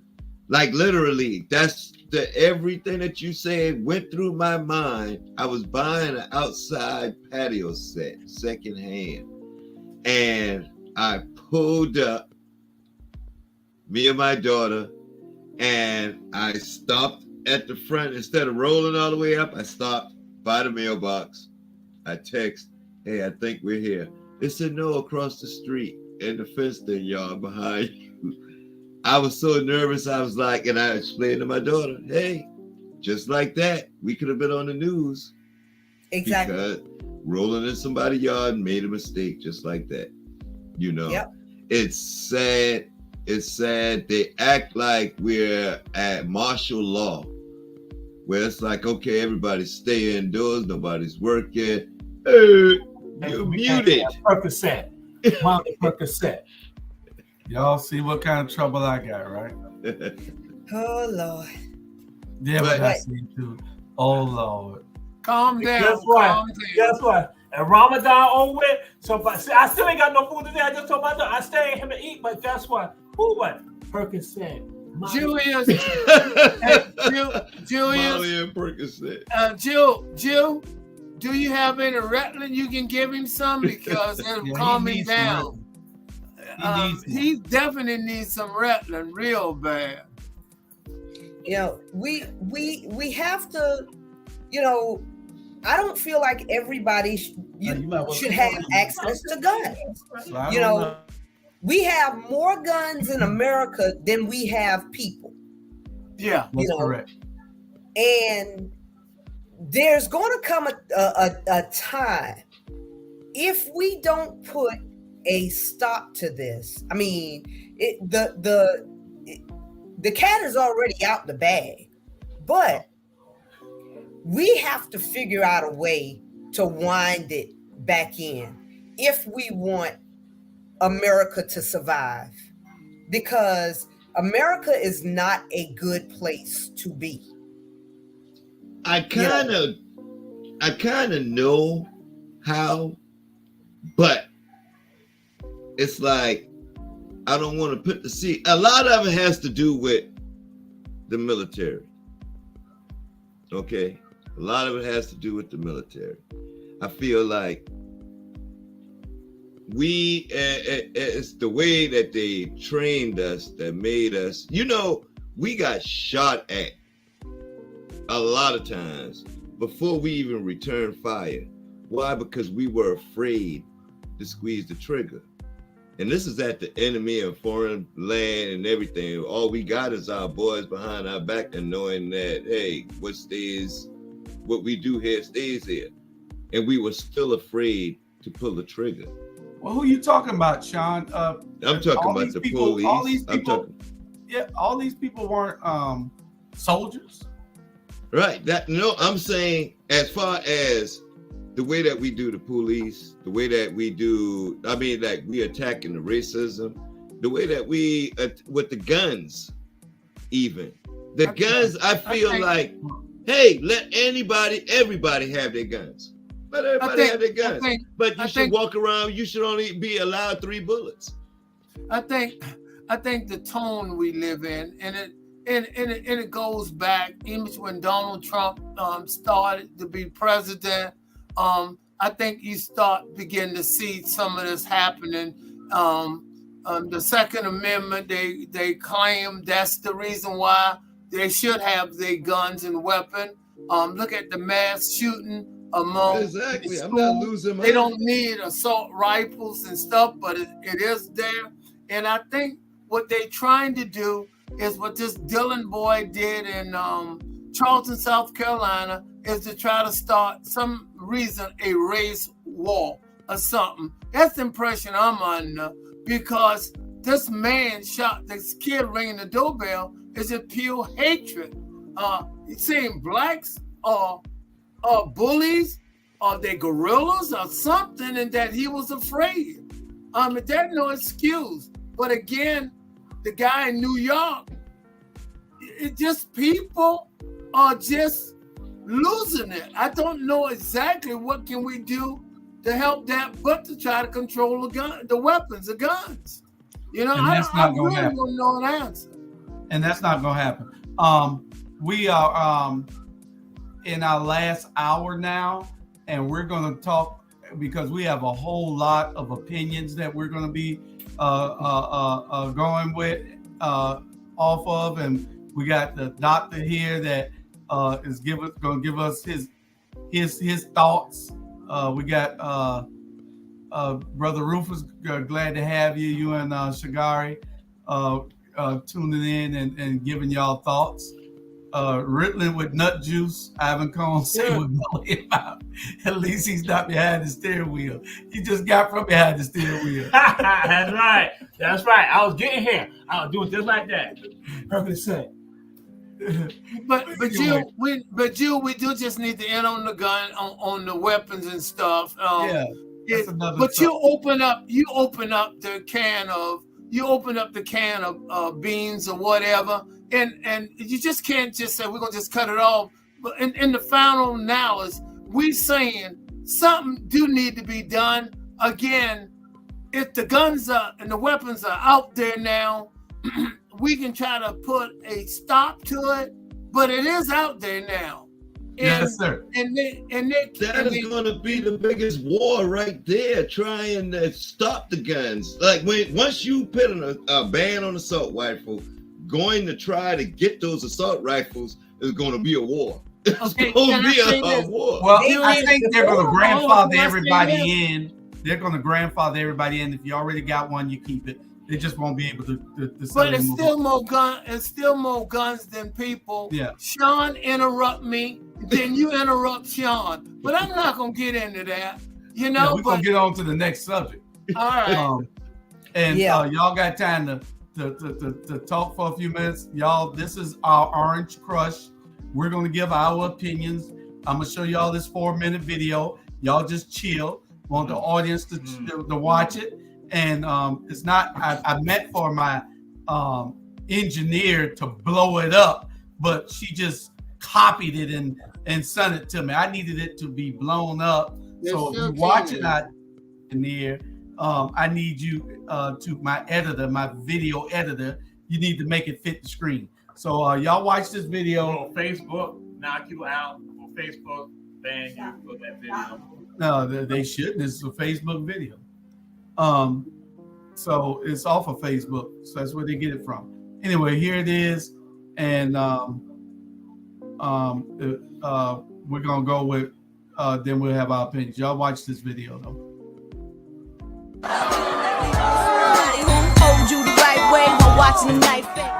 Like literally, that's everything that you said went through my mind. I was buying an outside patio set, secondhand, and I pulled up, me and my daughter, and I stopped at the front. Instead of rolling all the way up, I stopped by the mailbox. I text, "Hey, I think we're here." They said, "No, across the street in the fenced yard behind you." I was so nervous. I was like, and I explained to my daughter, "Hey, just like that, we could have been on the news." Exactly. Because rolling in somebody's yard and made a mistake just like that. You know, Yep. It's sad. It's sad. They act like we're at martial law, where it's like, okay, everybody stay indoors, nobody's working. Hey, you're muted. Percocet. Molly Percocet. Y'all see what kind of trouble I got, right? Oh, Lord. Yeah, but I see too. Oh, Lord. Calm down. Guess what? Calm down. Guess what? And Ramadan over with. So I still ain't got no food today. I just told my daughter I stay in him to eat. But guess what? Who what? Percocet. Julius. Julius. Molly and Percocet. Jill, do you have any Ritalin you can give him some? Because it'll calm me down. He definitely needs some Ritalin real bad. You know, we have to, you know, I don't feel like everybody should have access to guns. You know, we have more guns in America than we have people. Yeah, that's correct. And there's going to come a time, if we don't put a stop to this. I mean, the cat is already out the bag, but we have to figure out a way to wind it back in if we want America to survive, because America is not a good place to be. I kind of know how, but it's like, I don't want to put the seat. A lot of it has to do with the military. Okay. A lot of it has to do with the military. I feel like it's the way that they trained us that made us, you know, we got shot at a lot of times before we even returned fire. Why? Because we were afraid to squeeze the trigger. And this is at the enemy of foreign land and everything. All we got is our boys behind our back and knowing that, hey, what we do here stays here. And we were still afraid to pull the trigger. Well, who you talking about, Sean? I'm talking about the police. All these people, all these people weren't soldiers. Right. I'm saying as far as the way that we do the police, the way that we do, I mean, like we attacking the racism, the way that we, with the guns, even. The guns, I feel like, hey, let everybody have their guns. Let everybody have their guns. But you should walk around, you should only be allowed 3 bullets. I think the tone we live in, and it goes back even when Donald Trump started to be president. I think you begin to see some of this happening. The Second Amendment, they claim that's the reason why they should have their guns and weapons. Look at the mass shooting among exactly. I'm not losing. They don't need assault rifles and stuff, but it is there. And I think what they're trying to do is what this Dylan boy did in Charleston, South Carolina, is to try to start some reason a race war or something. That's the impression I'm under, because this man shot this kid ringing the doorbell is just pure hatred. He's saying blacks are bullies, or they gorillas or something, and that he was afraid. There's no excuse. But again, the guy in New York, it just people are just losing it. I don't know exactly what can we do to help that, but to try to control the weapons, the guns. You know, I really don't know an answer. And that's not going to happen. We are in our last hour now, and we're going to talk because we have a whole lot of opinions that we're going to be going with off of, and we got the doctor here that is going to give us his thoughts. We got Brother Rufus, glad to have you. You and Shagari tuning in and giving y'all thoughts. Riddling with nut juice. Ivan Cohn say with Molly about. At least he's not behind the steering wheel. He just got from behind the steering wheel. That's right. That's right. I was getting here. I was doing just like that. Perfectly said. But we do just need to end on the gun, on the weapons and stuff. But stuff. you open up the can of beans or whatever, and you just can't just say we're gonna just cut it off. But in the final now is we saying something do need to be done. Again, if the guns and the weapons are out there now, we can try to put a stop to it, but it is out there now. Yes, sir. That is going to be the biggest war right there, trying to stop the guns. Like once you put a ban on assault rifle, going to try to get those assault rifles is going to be a war. It's going to be a war. Well, I think they're going to grandfather everybody in. They're going to grandfather everybody in. If you already got one, you keep it. They just won't be able to but it's still more gun. It's still more guns than people. Yeah. Sean interrupt me, then you interrupt Sean. But I'm not gonna get into that. You know. Yeah, we're gonna get on to the next subject. All right. Y'all got time to talk for a few minutes. Y'all, this is our Orange Crush. We're gonna give our opinions. I'm gonna show y'all this 4-minute video. Y'all just chill. Want the audience to watch it. And it's not, I meant for my engineer to blow it up, but she just copied it and sent it to me. I needed it to be blown up. So if you watch it out in here, I need you to my editor, my video editor, you need to make it fit the screen. So y'all watch this video. On Facebook, knock you out on Facebook, ban you for that video. No, they shouldn't. This is a Facebook video. So it's off of Facebook. So that's where they get it from. Anyway, here it is. And we're gonna go with then we'll have our opinions. Y'all watch this video though. Hold you the right way while watching the night fade.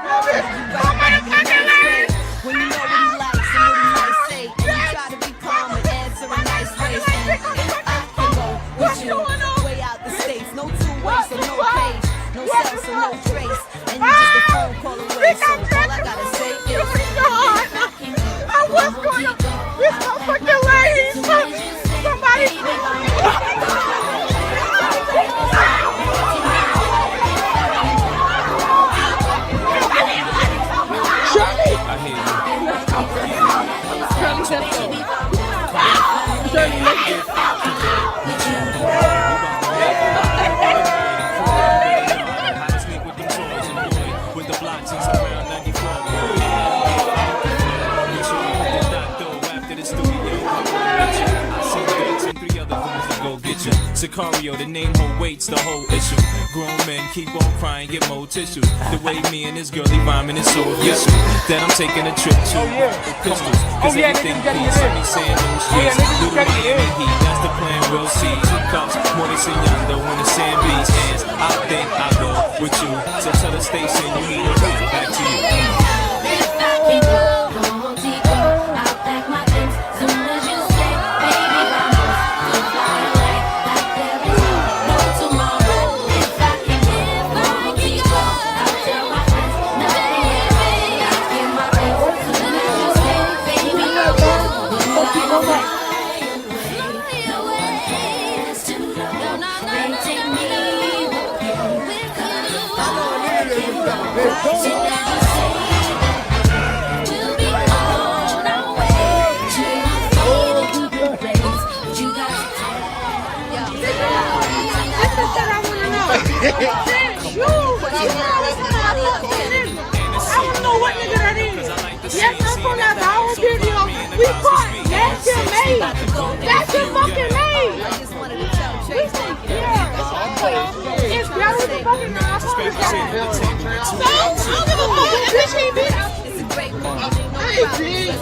When you know what he likes and what he might say, and you try to be calm and answer in nice ways. And I can go with you way out the states, no 2 ways, so no page, no cell, so no trace, and you just a phone call away. So all I gotta say is, what's going on? This motherfucking lady, somebody. Sicario, the name hold weights, the whole issue. Grown men keep on crying, get more tissues. The way me and this girlie rhyming is so official that I'm taking a trip to pistols. Cause everything peace, let me say in those streets. Little Miami Heat, that's the plan, we'll see. 2 cups, more they enseñando when the sand beats hands. I think I'll go with you. So tell the station you need a ride, back to you. name. That's your fucking name. I just wanted to tell Trace thank you. It's girl with the fucking name. So, I don't give a fuck if bitch ain't been out. It's a great morning. I ain't big.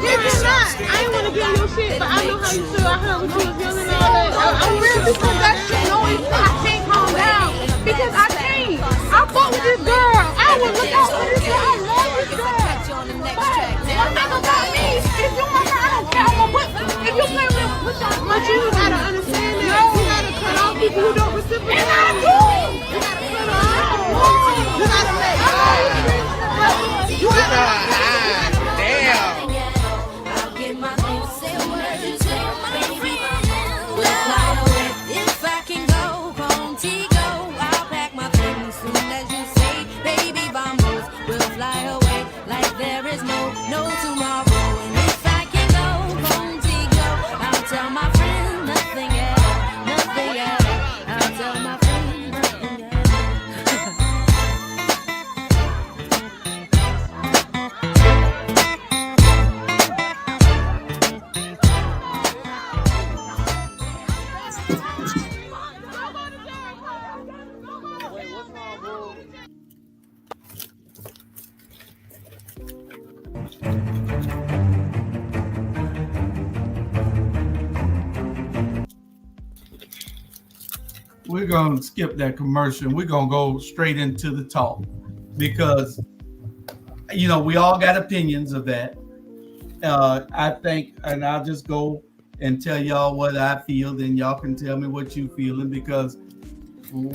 If you're not, I ain't want to get your shit, but I know how you feel. I heard what you was feeling and all that. I'm real because that shit always I can't calm down. Because I can't. I fuck with this girl. I would look out for this girl. I love this girl. But one thing about me, if you my girl, I don't care. I'm gonna put, if you play with your but you gotta understand that. You gotta cut off people who don't reciprocate. And I do. You gotta cut off. You gotta let go. You gotta. Damn. I'll get my things, say what you tell my friend. We'll fly away if I can go. Contigo, I'll pack my things soon as you say, baby, vamos. We'll fly away like there is no tomorrow. And if I can go, contigo, I'll tell my friend nothing else, nothing else. I'll tell my friend nothing else. We're going to skip that commercial. We're going to go straight into the talk because, you know, we all got opinions of that. I think, and I'll just go and tell y'all what I feel, then y'all can tell me what you feeling because, you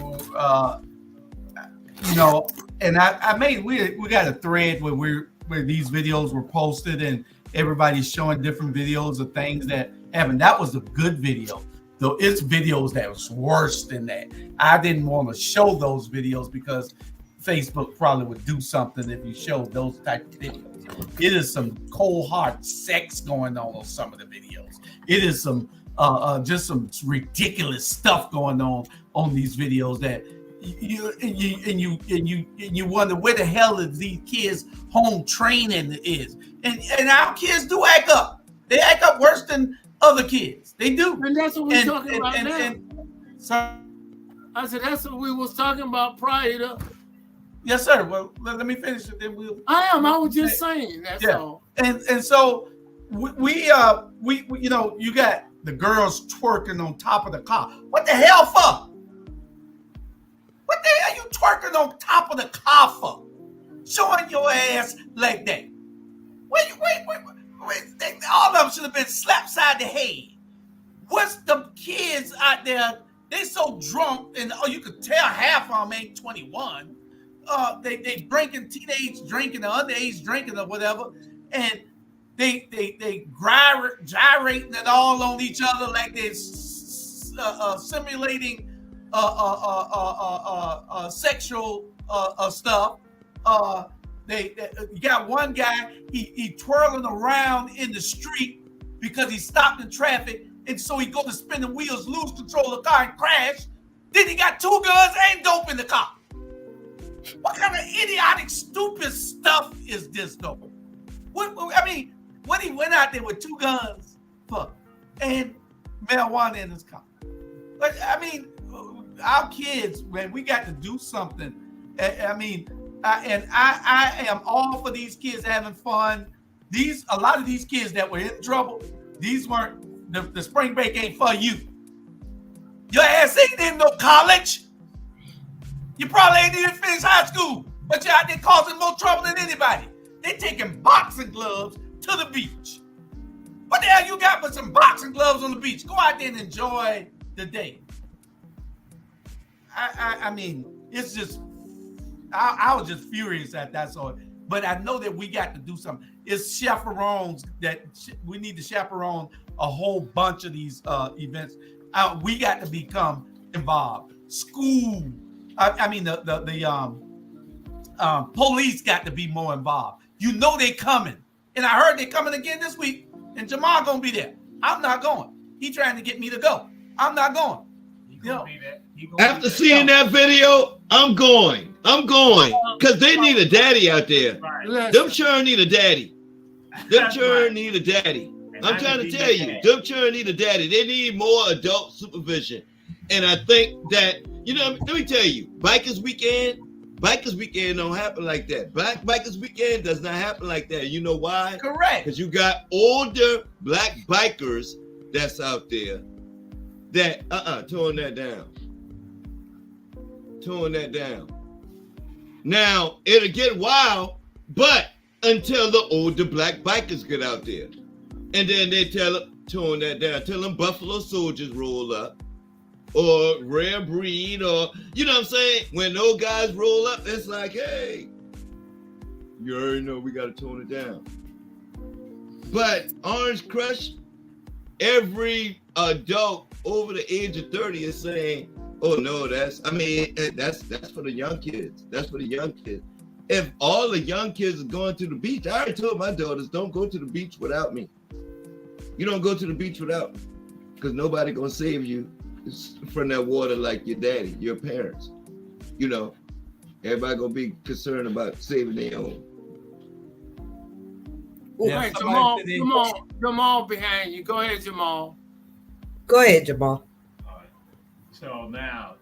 know, and I made, we got a thread where these videos were posted and everybody's showing different videos of things that happened. That was a good video. Though it's videos that was worse than that. I didn't want to show those videos because Facebook probably would do something if you showed those type of videos. It is some cold hard sex going on some of the videos. It is some just some ridiculous stuff going on these videos that you wonder where the hell is these kids' home training is. And our kids do act up. They act up worse than other kids. They do. And that's what we're talking about now. So I said that's what we was talking about prior to. Yes, sir. Well, let me finish it. Then we'll. I was just saying. That's all. And so we you know, you got the girls twerking on top of the car. What the hell for? What the hell are you twerking on top of the car for? Showing your ass like that. Wait. All of them should have been slapped side the head. What's the kids out there? They so drunk, and you could tell half of them ain't 21. They drinking, teenage drinking, or underage drinking, or whatever, and they gyrating it all on each other like they're simulating sexual stuff. You got one guy, he twirling around in the street because he stopped in traffic, and so he go to spin the wheels, lose control of the car, and crash. Then he got 2 guns and dope in the car. What kind of idiotic, stupid stuff is this, though? What he went out there with 2 guns, and marijuana in his car. But I mean, our kids, man, we got to do something. I am all for these kids having fun. A lot of these kids that were in trouble, these weren't, the spring break ain't for you. Your ass ain't in no college. You probably ain't even finished high school, but you're out there causing more trouble than anybody. They taking boxing gloves to the beach. What the hell you got with some boxing gloves on the beach? Go out there and enjoy the day. I mean, it's just, I was just furious at that sort. But I know that we got to do something. It's chaperones that we need to chaperone a whole bunch of these events. We got to become involved. School. The police got to be more involved. You know they coming. And I heard they coming again this week. And Jamal gonna be there. I'm not going. He trying to get me to go. I'm not going. After seeing that video, I'm going. Because they need a daddy out there. Them sure need a daddy. I'm trying to tell you, them children need a daddy. They need more adult supervision. And I think that, let me tell you, Bikers Weekend don't happen like that. Black Bikers Weekend does not happen like that. You know why? Correct. Because you got older black bikers that's out there that, tone that down. Tone that down. Now, it'll get wild, but until the older black bikers get out there. And then they tell them, tone that down, tell them Buffalo Soldiers roll up, or Rare Breed, or, you know what I'm saying? When those guys roll up, it's like, hey, you already know we got to tone it down. But Orange Crush, every adult over the age of 30 is saying, oh no, that's for the young kids. That's for the young kids. If all the young kids are going to the beach, I already told my daughters, don't go to the beach without me. You don't go to the beach without me, because nobody gonna save you from that water like your daddy, your parents. Everybody gonna be concerned about saving their own. Hey, Jamal behind you. Go ahead, Jamal. Go ahead, Jamal. So now,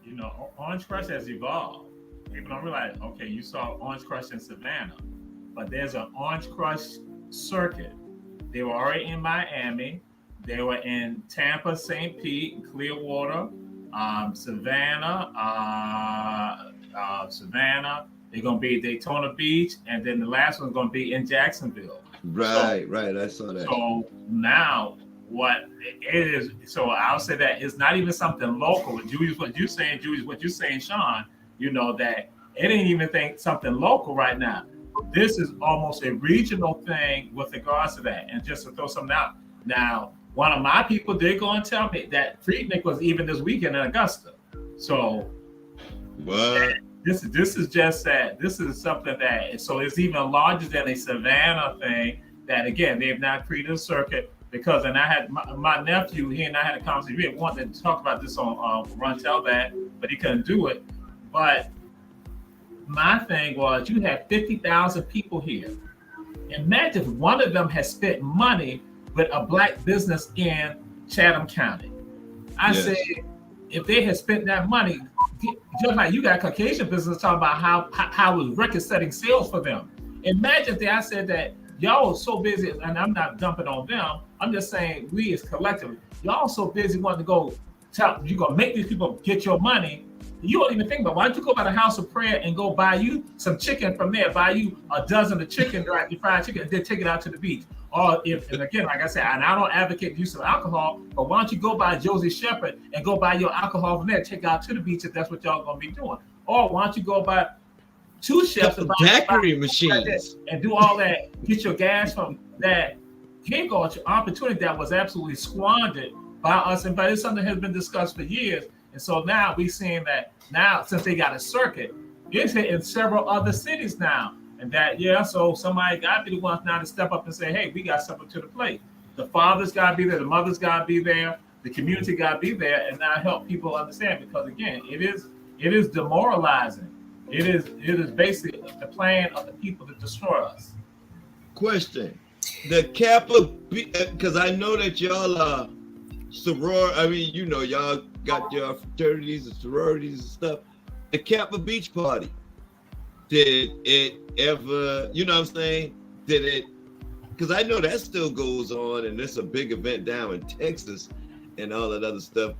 Orange Crush has evolved. People don't realize, okay, you saw Orange Crush in Savannah, but there's an Orange Crush circuit. They were already in Miami. They were in Tampa, St. Pete, Clearwater, Savannah. They're going to be at Daytona Beach, and then the last one's going to be in Jacksonville. Right. I saw that. So now, what it is, so I'll say that it's not even something local. Julius, what you're saying, Sean, that it ain't even think something local right now. This is almost a regional thing with regards to that. And just to throw something out, now, one of my people did go and tell me that Freaknik was even this weekend in Augusta. So what? This is just that this is something that, so it's even larger than a Savannah thing that, again, they have not created a circuit. Because, and I had my nephew, he and I had a conversation. We had wanted to talk about this on Run Tell That, but he couldn't do it. But my thing was, you have 50,000 people here. Imagine if one of them has spent money with a black business in Chatham County. I said, if they had spent that money, just like you got Caucasian business talking about how it was record-setting sales for them. Imagine if I said that y'all are so busy, and I'm not dumping on them. I'm just saying we as collectively, y'all so busy wanting to go tell you're gonna make these people get your money. You don't even think about, why don't you go by the house of prayer and go buy you some chicken from there, buy you a dozen of chicken, right? You fried chicken, and then take it out to the beach. Or and again, like I said, and I don't advocate the use of alcohol, but why don't you go by Josie Shepherd and go buy your alcohol from there, take it out to the beach if that's what y'all gonna be doing. Or why don't you go by two chefs and daiquiri machines and do all that, get your gas from that. Here go an opportunity that was absolutely squandered by us, and but it's something that has been discussed for years. And so now we're seeing that now, since they got a circuit, it's in several other cities now. And that, so somebody got to be the ones now to step up and say, hey, we got something to the plate. The fathers got to be there, the mothers got to be there, the community got to be there, and now help people understand. Because again, it is demoralizing. It is basically the plan of the people to destroy us. Question. The Kappa, because I know that y'all are y'all got your fraternities and sororities and stuff. The Kappa Beach Party, did it ever, you know what I'm saying? Did it, because I know that still goes on and it's a big event down in Texas and all that other stuff.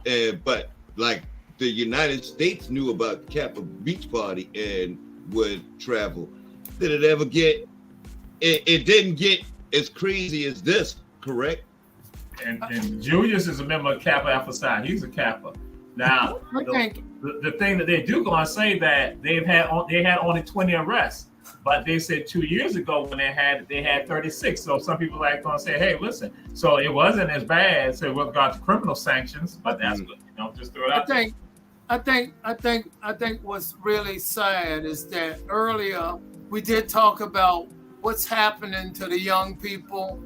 But like the United States knew about the Kappa Beach Party and would travel. Did it ever get, it didn't get as crazy as this, correct? And Julius is a member of Kappa Alpha Psi. He's a Kappa. Now, the thing that they do go and say that they had only 20 arrests, but they said 2 years ago when they had 36. So some people like going to say, hey, listen, so it wasn't as bad. So with regard to criminal sanctions, but that's good. Just throw it out. I think what's really sad is that earlier we did talk about what's happening to the young people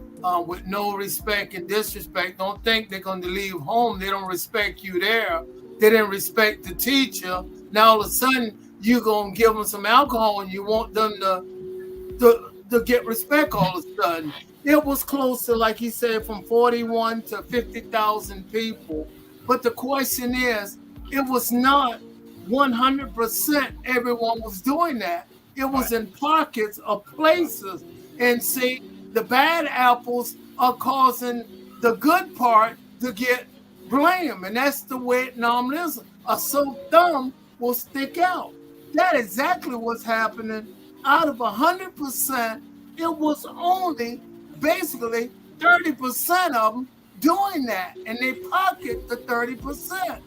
with no respect and disrespect. Don't think they're going to leave home. They don't respect you there. They didn't respect the teacher. Now all of a sudden you're going to give them some alcohol and you want them to get respect all of a sudden. it was close to, like he said, from 41 to 50,000 people. But the question is, it was not 100% everyone was doing that. It was in pockets of places. And see, the bad apples are causing the good part to get blame. And that's the way it normally is. A so thumb will stick out. That's exactly what's happening. Out of 100%, it was only basically 30% of them doing that, and they pocket the 30%.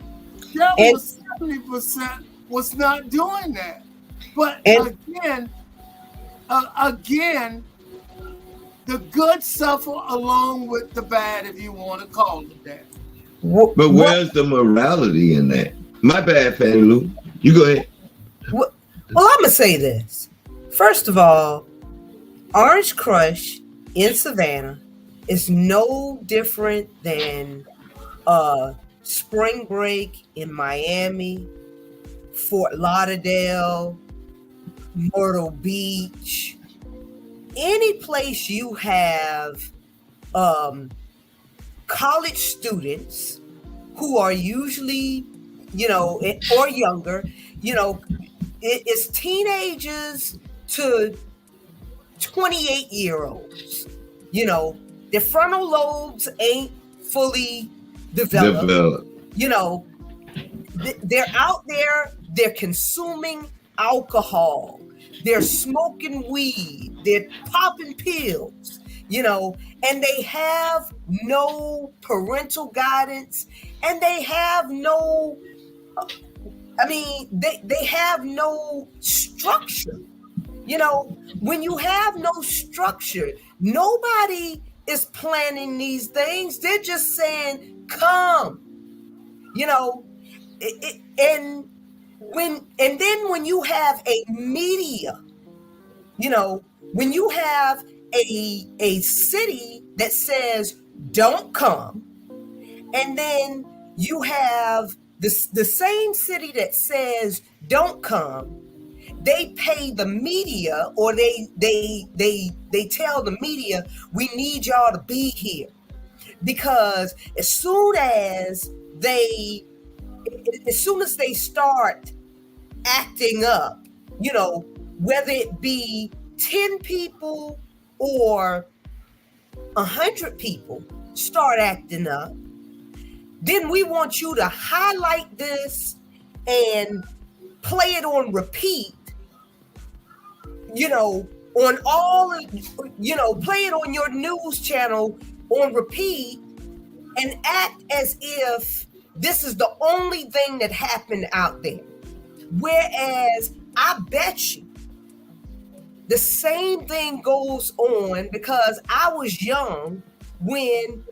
That was 70% was not doing that. But again, the good suffer along with the bad, if you want to call it that. But where's the morality in that? My bad, Fannie Lou. You go ahead. Well, I'm gonna say this. First of all, Orange Crush in Savannah is no different than spring break in Miami, Fort Lauderdale, Myrtle Beach. Any place you have college students who are usually, or younger, it's teenagers to 28-year-olds. Their frontal lobes ain't fully developed. They're out there, they're consuming alcohol, they're smoking weed, they're popping pills, and they have no parental guidance, and they have no, they have no structure. When you have no structure, nobody is planning these things. They're just saying, come, and then when you have a media, when you have a city that says, don't come, and then you have the same city that says, don't come, they pay the media, or they tell the media, we need y'all to be here. Because as soon as they start acting up, whether it be 10 people or 100 people start acting up, then we want you to highlight this and play it on repeat, on all, play it on your news channel on repeat and act as if this is the only thing that happened out there. Whereas I bet you the same thing goes on, because I was young when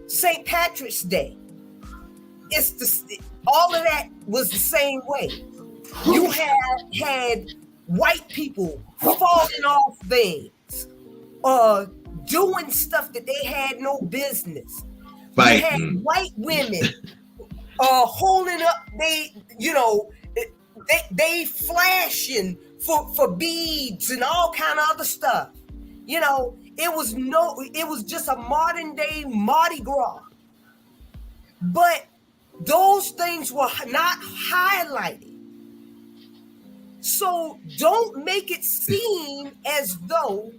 St. Patrick's Day, all of that was the same way. You had white people falling off things, doing stuff that they had no business. You had white women holding up, they flashing for beads and all kind of other stuff. It was just a modern day Mardi Gras. But those things were not highlighted. So don't make it seem as though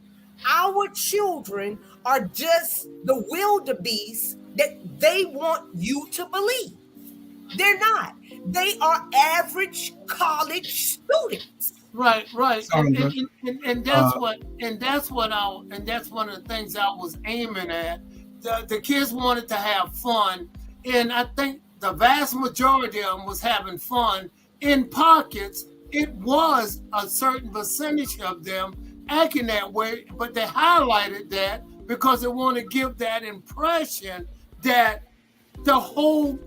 our children are just the wildebeest that they want you to believe. They're not. They are average college students. Right. And that's one of the things I was aiming at. The kids wanted to have fun, and I think the vast majority of them was having fun in pockets. It was a certain percentage of them acting that way, but they highlighted that because they want to give that impression that the whole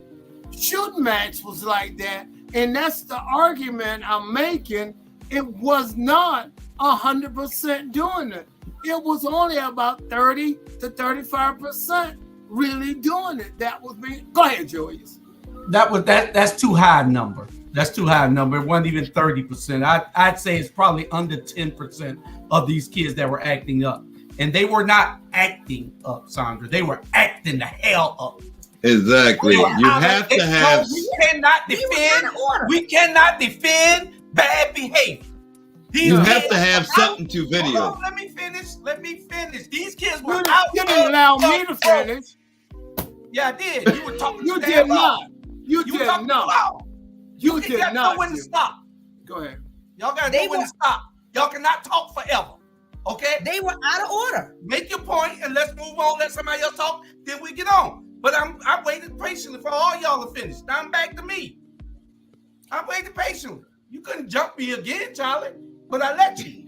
shooting match was like that. And that's the argument I'm making. It was not 100% doing it. It was only about 30 to 35% really doing it. That was me. Go ahead, Julius. That's too high a number. That's too high a number. It wasn't even 30%. I'd say it's probably under 10% of these kids that were acting up. And they were not acting up, Sandra. They were acting the hell up. Exactly. You have to have. We cannot defend. We cannot defend bad behavior. You have to have something to video. Hold on, let me finish. These kids were out. You didn't allow me to finish. Yeah, I did. You were talking. You did not. You did not. You did not. Know when to stop. Go ahead. Y'all gotta know when to stop. Y'all cannot talk forever. Okay? They were out of order. Make your point and let's move on. Let somebody else talk. Then we get on. But I waited patiently for all y'all to finish. Now I'm back to me. I waited patiently. You couldn't jump me again, Charlie, but I let you.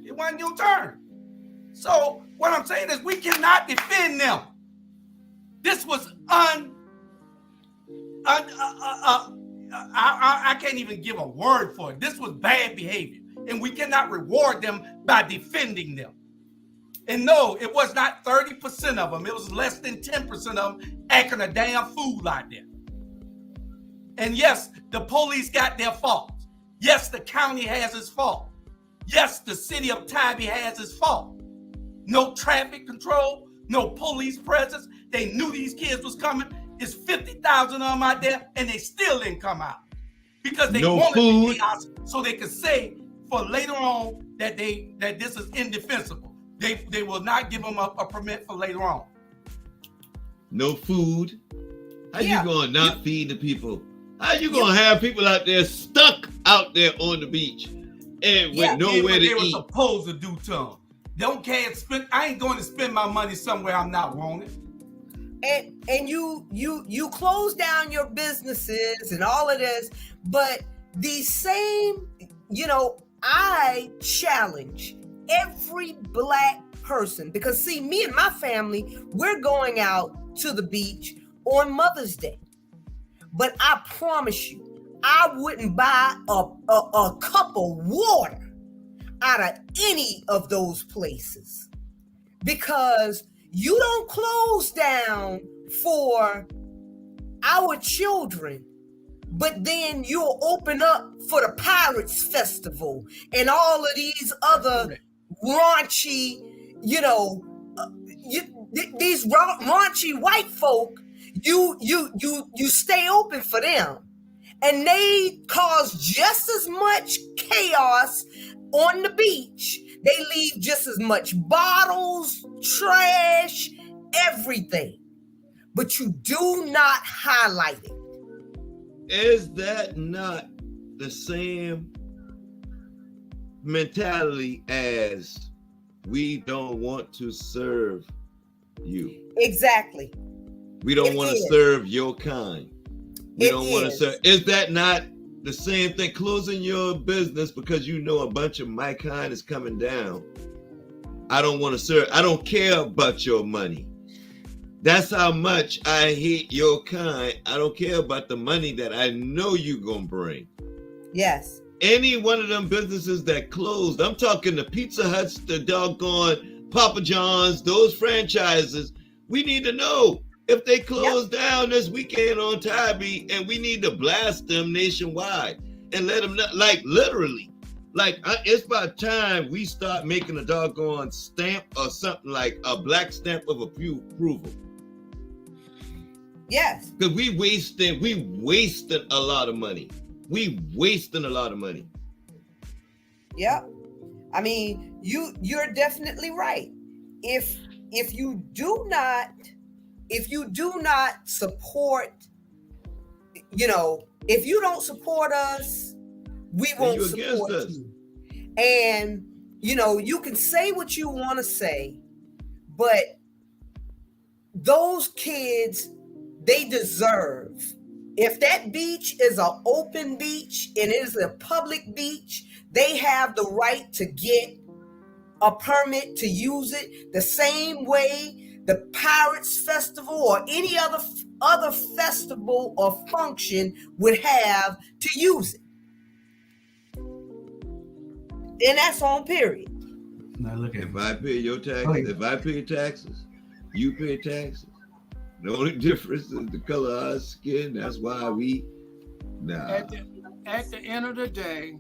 It wasn't your turn. So what I'm saying is we cannot defend them. This was I can't even give a word for it. This was bad behavior, and we cannot reward them by defending them. And no, it was not 30% of them. It was less than 10% of them acting a damn fool like that. And yes, the police got their fault. Yes, the county has its fault. Yes, the city of Tybee has its fault. No traffic control, no police presence. They knew these kids was coming. It's 50,000 of them out there, and they still didn't come out because they wanted the chaos so they could say for later on that this is indefensible. They will not give them a permit for later on. No food. How you gonna not feed the people? How you gonna have people out there stuck out there on the beach and with nowhere to eat? They were supposed to do to them. Can't spend. I ain't going to spend my money somewhere I'm not wanted. And you close down your businesses and all of this, but the same, I challenge every Black person because see, me and my family, we're going out to the beach on Mother's Day. But I promise you, I wouldn't buy a cup of water out of any of those places because you don't close down for our children, but then you'll open up for the Pirates Festival and all of these other raunchy, these raunchy white folk. You stay open for them, and they cause just as much chaos on the beach. They leave just as much bottles, trash, everything, but you do not highlight it. Is that not the same mentality as we don't want to serve you? Exactly. We don't want to serve your kind. We don't want to serve. Is that not the same thing? Closing your business because you know a bunch of my kind is coming down. I don't want to serve. I don't care about your money. That's how much I hate your kind. I don't care about the money that I know you're going to bring. Yes. Any one of them businesses that closed, I'm talking the Pizza Huts, the doggone Papa John's, those franchises, we need to know. If they close down this weekend on Tybee, and we need to blast them nationwide and let them know, like literally, it's about time we start making a doggone stamp or something like a black stamp of approval. Yes. Because we wasted a lot of money. Yep. I mean, you're definitely right. If you do not support, if you don't support us, we won't support you. And, you can say what you want to say, but those kids, they deserve, if that beach is an open beach and it is a public beach, they have the right to get a permit to use it the same way the Pirates Festival or any other festival or function would have to use it. And that's on period. Now look at if I pay your taxes, if I pay taxes, you pay taxes. The only difference is the color of our skin. That's why we At the end of the day,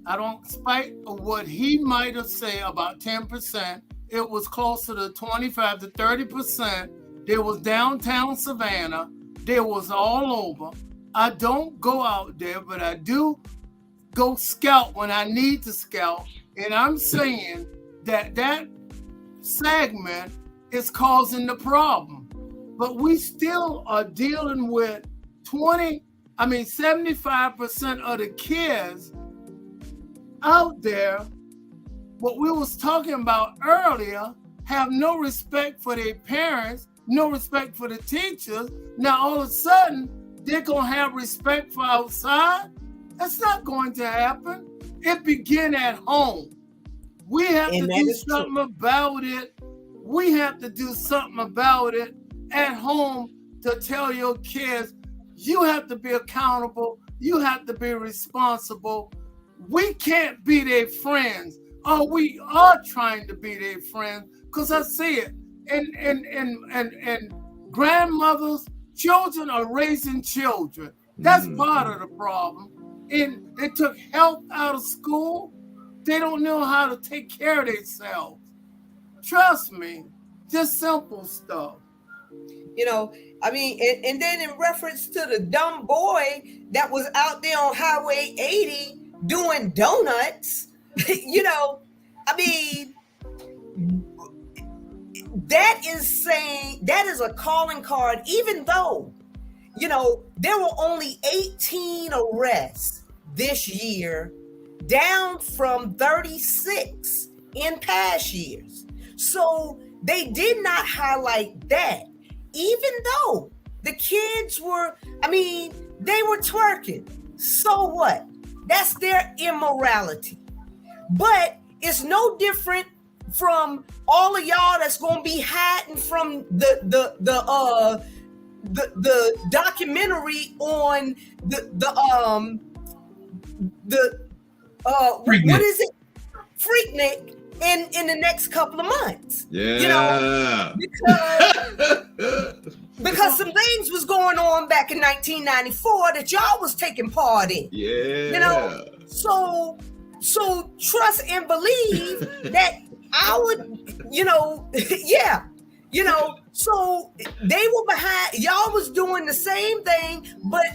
I don't, spite of what he might have said about 10%, it was closer to 25 to 30%. There was downtown Savannah. There was all over. I don't go out there, but I do go scout when I need to scout. And I'm saying that segment is causing the problem. But we still are dealing with 75% of the kids out there, what we was talking about earlier, have no respect for their parents, no respect for the teachers. Now all of a sudden, they're gonna have respect for outside? That's not going to happen. It begin at home. We have to do something about it. We have to do something about it at home to tell your kids, you have to be accountable. You have to be responsible. We can't be their friends. Oh, we are trying to be their friends because I see it. And grandmothers, children are raising children. That's part of the problem. And they took health out of school. They don't know how to take care of themselves. Trust me, just simple stuff. And then in reference to the dumb boy that was out there on Highway 80 doing donuts, that is a calling card, even though, there were only 18 arrests this year, down from 36 in past years. So they did not highlight that, even though the kids were, they were twerking. So what? That's their immorality. But it's no different from all of y'all that's gonna be hiding from the documentary on what is it? Freaknik in the next couple of months. Yeah. Because some things was going on back in 1994 that y'all was taking part in. Yeah. So trust and believe that I would, so they were behind, y'all was doing the same thing, but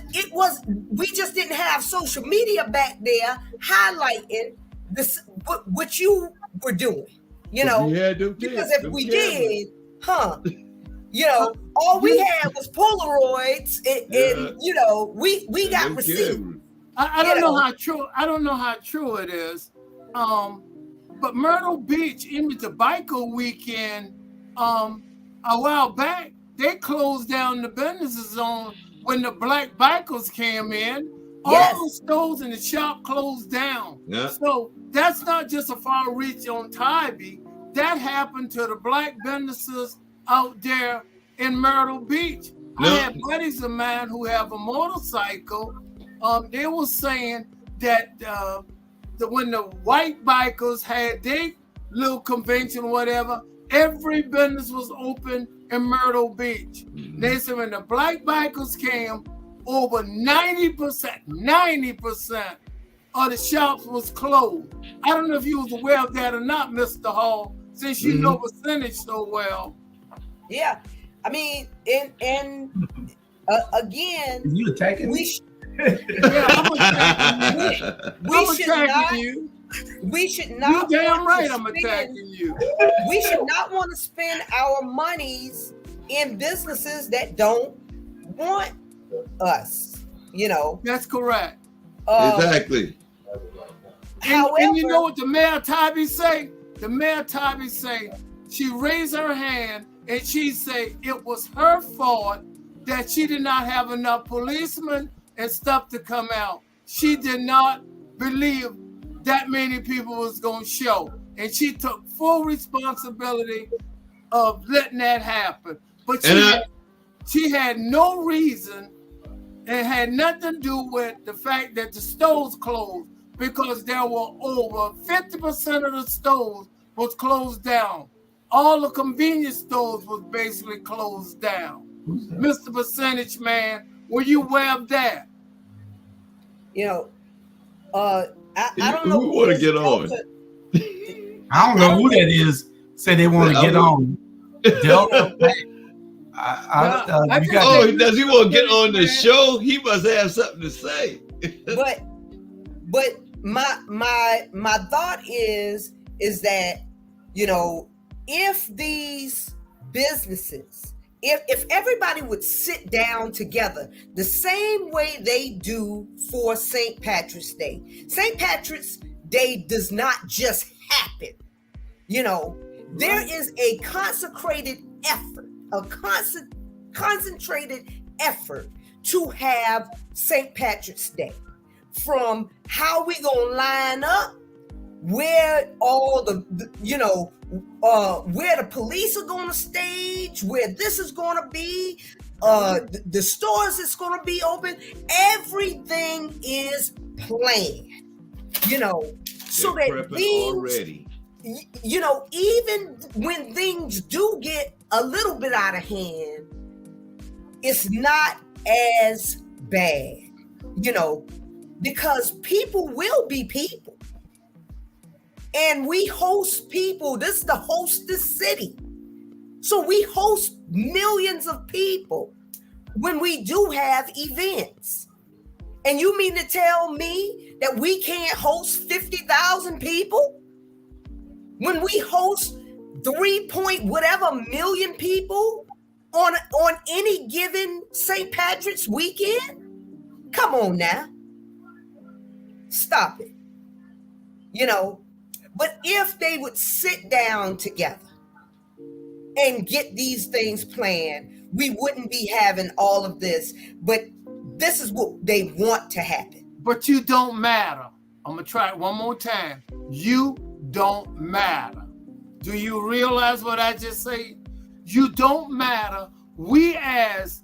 we just didn't have social media back there highlighting this, what you were doing, because if we did, all we had was Polaroids and we got receipts. I don't know how true it is. But Myrtle Beach, even the biker weekend, a while back, they closed down the businesses when the black bikers came in. Yes. All the stores in the shop closed down. Yeah. So that's not just a far reach on Tybee. That happened to the black businesses out there in Myrtle Beach. No. I had buddies of mine who have a motorcycle. They were saying that when the white bikers had their little convention, whatever, every business was open in Myrtle Beach. Mm-hmm. They said when the black bikers came, over 90% of the shops was closed. I don't know if you was aware of that or not, Mr. Hall, since you know percentage so well. Yeah, again, you attacking me? We should not. You're damn right. I'm attacking you. We should not want to spend our monies in businesses that don't want us. That's correct. Exactly. However, and you know what the Mayor Tybee say? The Mayor Tybee say she raised her hand and she say it was her fault that she did not have enough policemen and stuff to come out. She did not believe that many people was going to show. And she took full responsibility of letting that happen. But she had no reason. It had nothing to do with the fact that the stores closed, because there were over 50% of the stores was closed down. All the convenience stores was basically closed down. Mr. Percentage Man, were you aware of that? I don't know who want to get on. I don't know who that is. say they want to get on. Delta. Does he want to get on the show? He must have something to say. but my thought is that, you know, if these businesses, if everybody would sit down together the same way they do for St. Patrick's Day. St. Patrick's Day does not just happen. You know, there is a consecrated effort, a concentrated effort to have St. Patrick's Day. From how we gonna line up, where all the where the police are gonna stage, where this is gonna be, the stores is gonna be open. Everything is planned, you know, so that things already. You know, even when things do get a little bit out of hand, it's not as bad, you know, because people will be people. And we host people. This is the hostess city. So we host millions of people when we do have events. And you mean to tell me that we can't host 50,000 people? When we host 3-point-whatever million people on any given St. Patrick's weekend? Come on now. Stop it. You know, but if they would sit down together and get these things planned, we wouldn't be having all of this. But this is what they want to happen. But you don't matter. I'm going to try it one more time. You don't matter. Do you realize what I just said? You don't matter. We as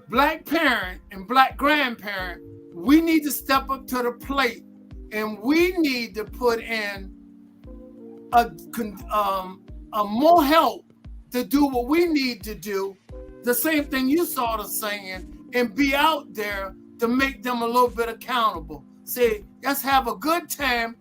Black parent and Black grandparent, we need to step up to the plate, and we need to put in a more help to do what we need to do. The same thing you sort of saying, and be out there to make them a little bit accountable. Say, let's have a good time.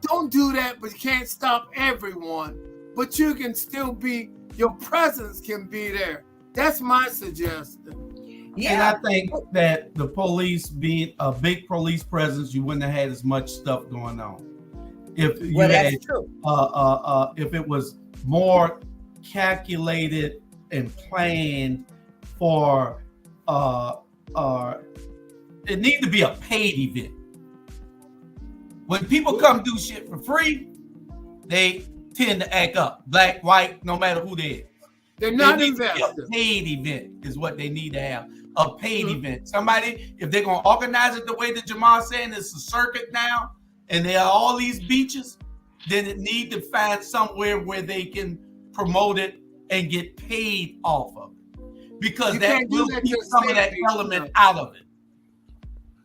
Don't do that, but you can't stop everyone. But you can still be, your presence can be there. That's my suggestion. Yeah. And I think that the police, being a big police presence, you wouldn't have had as much stuff going on. If you that's true. If it was more calculated and planned for, it needs to be a paid event. When people come do shit for free, they tend to act up. Black, white, no matter who they is. They're not invested. A paid event is what they need to have. A paid event. Somebody, if they're going to organize it the way that Jamal's saying, it's a circuit now, and there are all these beaches, then it need to find somewhere where they can promote it and get paid off of it. Because that will keep some of that element out of it.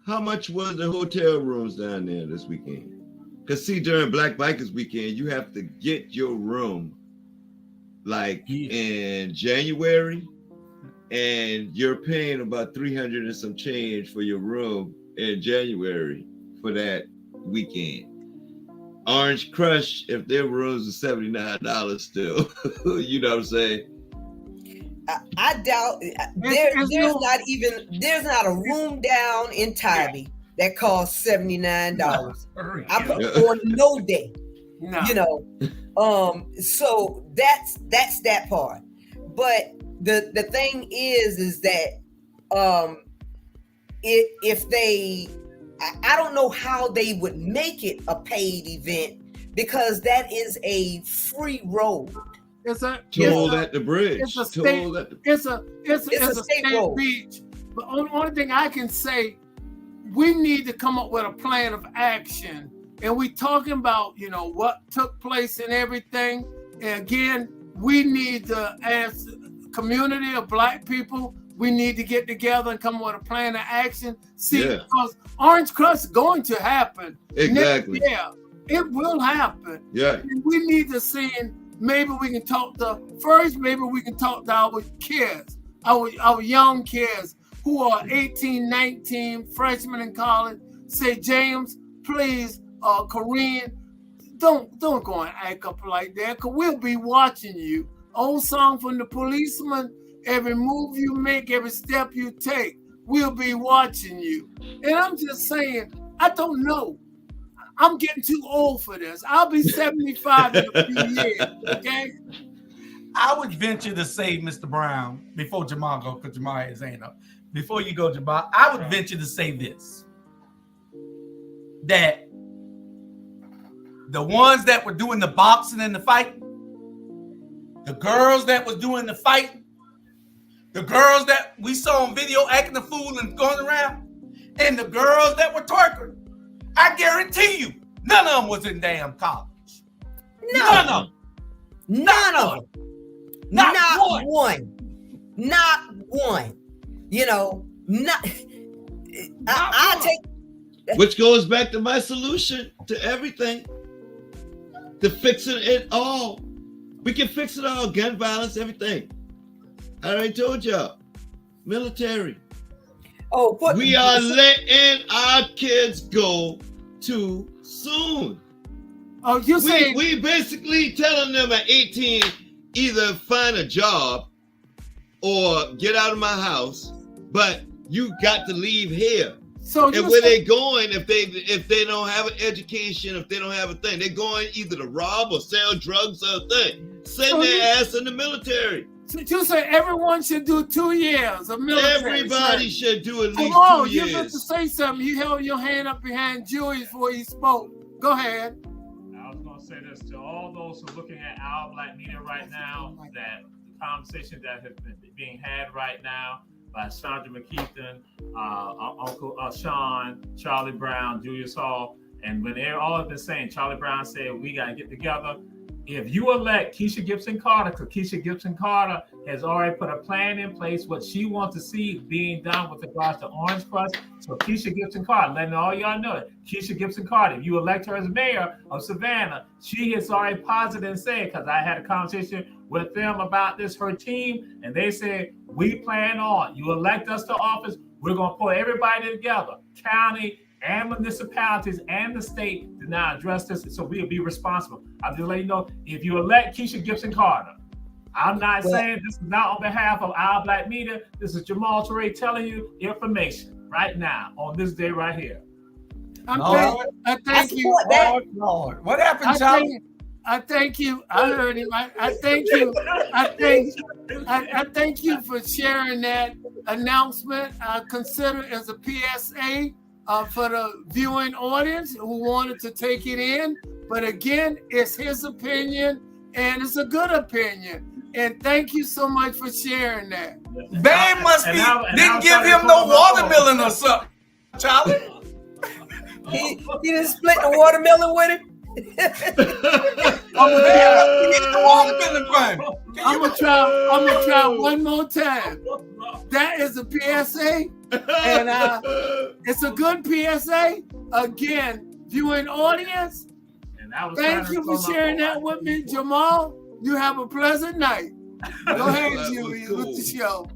How much was the hotel rooms down there this weekend? Because see, during Black Bikers weekend, you have to get your room like in January, and you're paying about $300 and some change for your room in January for that weekend. Orange Crush, if their rooms are $79 still, you know what I'm saying? I doubt there's not a room down in Tybee that costs $79. I put on no day. No. You know, so that's that part. But the thing is that if they, I don't know how they would make it a paid event, because that is a free road. It's a toll at the bridge. It's a state. It's a state beach. But only thing I can say, we need to come up with a plan of action. And we talking about, you know, what took place and everything. And again, we need to, as a community of Black people, we need to get together and come up with a plan of action. See, because Orange Crush is going to happen. Exactly. Yeah, it will happen. Yeah. And we need to see. Maybe we can talk to our kids, our young kids who are 18, 19, freshmen in college. Say, James, please, Korean, don't go and act up like that, because we'll be watching you. Old song from the Policeman, every move you make, every step you take, we'll be watching you. And I'm just saying, I don't know. I'm getting too old for this. I'll be 75 in a few years, okay? I would venture to say, Mr. Brown, before Jamal go, because Jamal has his hand up. Before you go, Jamal, I would venture to say this. That the ones that were doing the boxing and the fight, the girls that was doing the fight, the girls that we saw on video acting the fool and going around, and the girls that were twerking, I guarantee you, none of them was in damn college. None of them. None of them. Not one. Not one. You know, I'll take. Which goes back to my solution to everything. To fixing it all. We can fix it all. Gun violence, everything. I already told y'all. Military. Oh, we are letting our kids go too soon. Oh, you saying we basically telling them at 18 either find a job or get out of my house, but you got to leave here. So and where they going if they don't have an education, if they don't have a thing, they're going either to rob or sell drugs or a thing. Send their ass in the military. So you say everyone should do 2 years of military. Everybody should do at least 2 years. You meant to say something. You held your hand up behind Julius before he spoke. Go ahead. I was going to say this to all those who are looking at our Black media right now, that the conversation that has been being had right now by Sandra McKeithen, Uncle Sean, Charlie Brown, Julius Hall, and when they're all been saying, Charlie Brown said, we got to get together. If you elect Keisha Gibson Carter, because Keisha Gibson Carter has already put a plan in place, what she wants to see being done with regards to Orange Crush. So Keisha Gibson Carter, letting all y'all know it, Keisha Gibson Carter, if you elect her as mayor of Savannah, she has already posited and said, because I had a conversation with them about this, her team, and they said, we plan on, you elect us to office, we're going to pull everybody together, county and municipalities and the state, to now address this, so we'll be responsible. I'll just let you know, if you elect Keisha Gibson Carter, I'm not saying this is not on behalf of our Black media. This is Jamal Toure telling you information right now on this day right here. I thank you. Lord. What happened, Charlie? I thank you. I heard him. I thank you. I thank you for sharing that announcement. I consider it as a PSA for the viewing audience who wanted to take it in. But again, it's his opinion, and it's a good opinion. And thank you so much for sharing that. Bang must be didn't give him no watermelon or something, Charlie. He didn't split the watermelon with him. I'm gonna try one more time. That is a PSA, and it's a good PSA. Again, viewing audience, thank you for sharing that with me, Jamal. You have a pleasant night. Go ahead, Julius, with the show.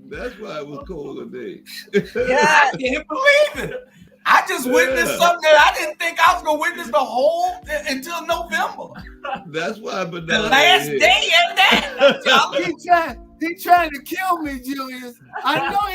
That's why it was cold today. Yeah, I can't believe it. I just witnessed something that I didn't think I was gonna witness the whole until November. That's why, but the last day at that. He's trying to kill me, Julius. I know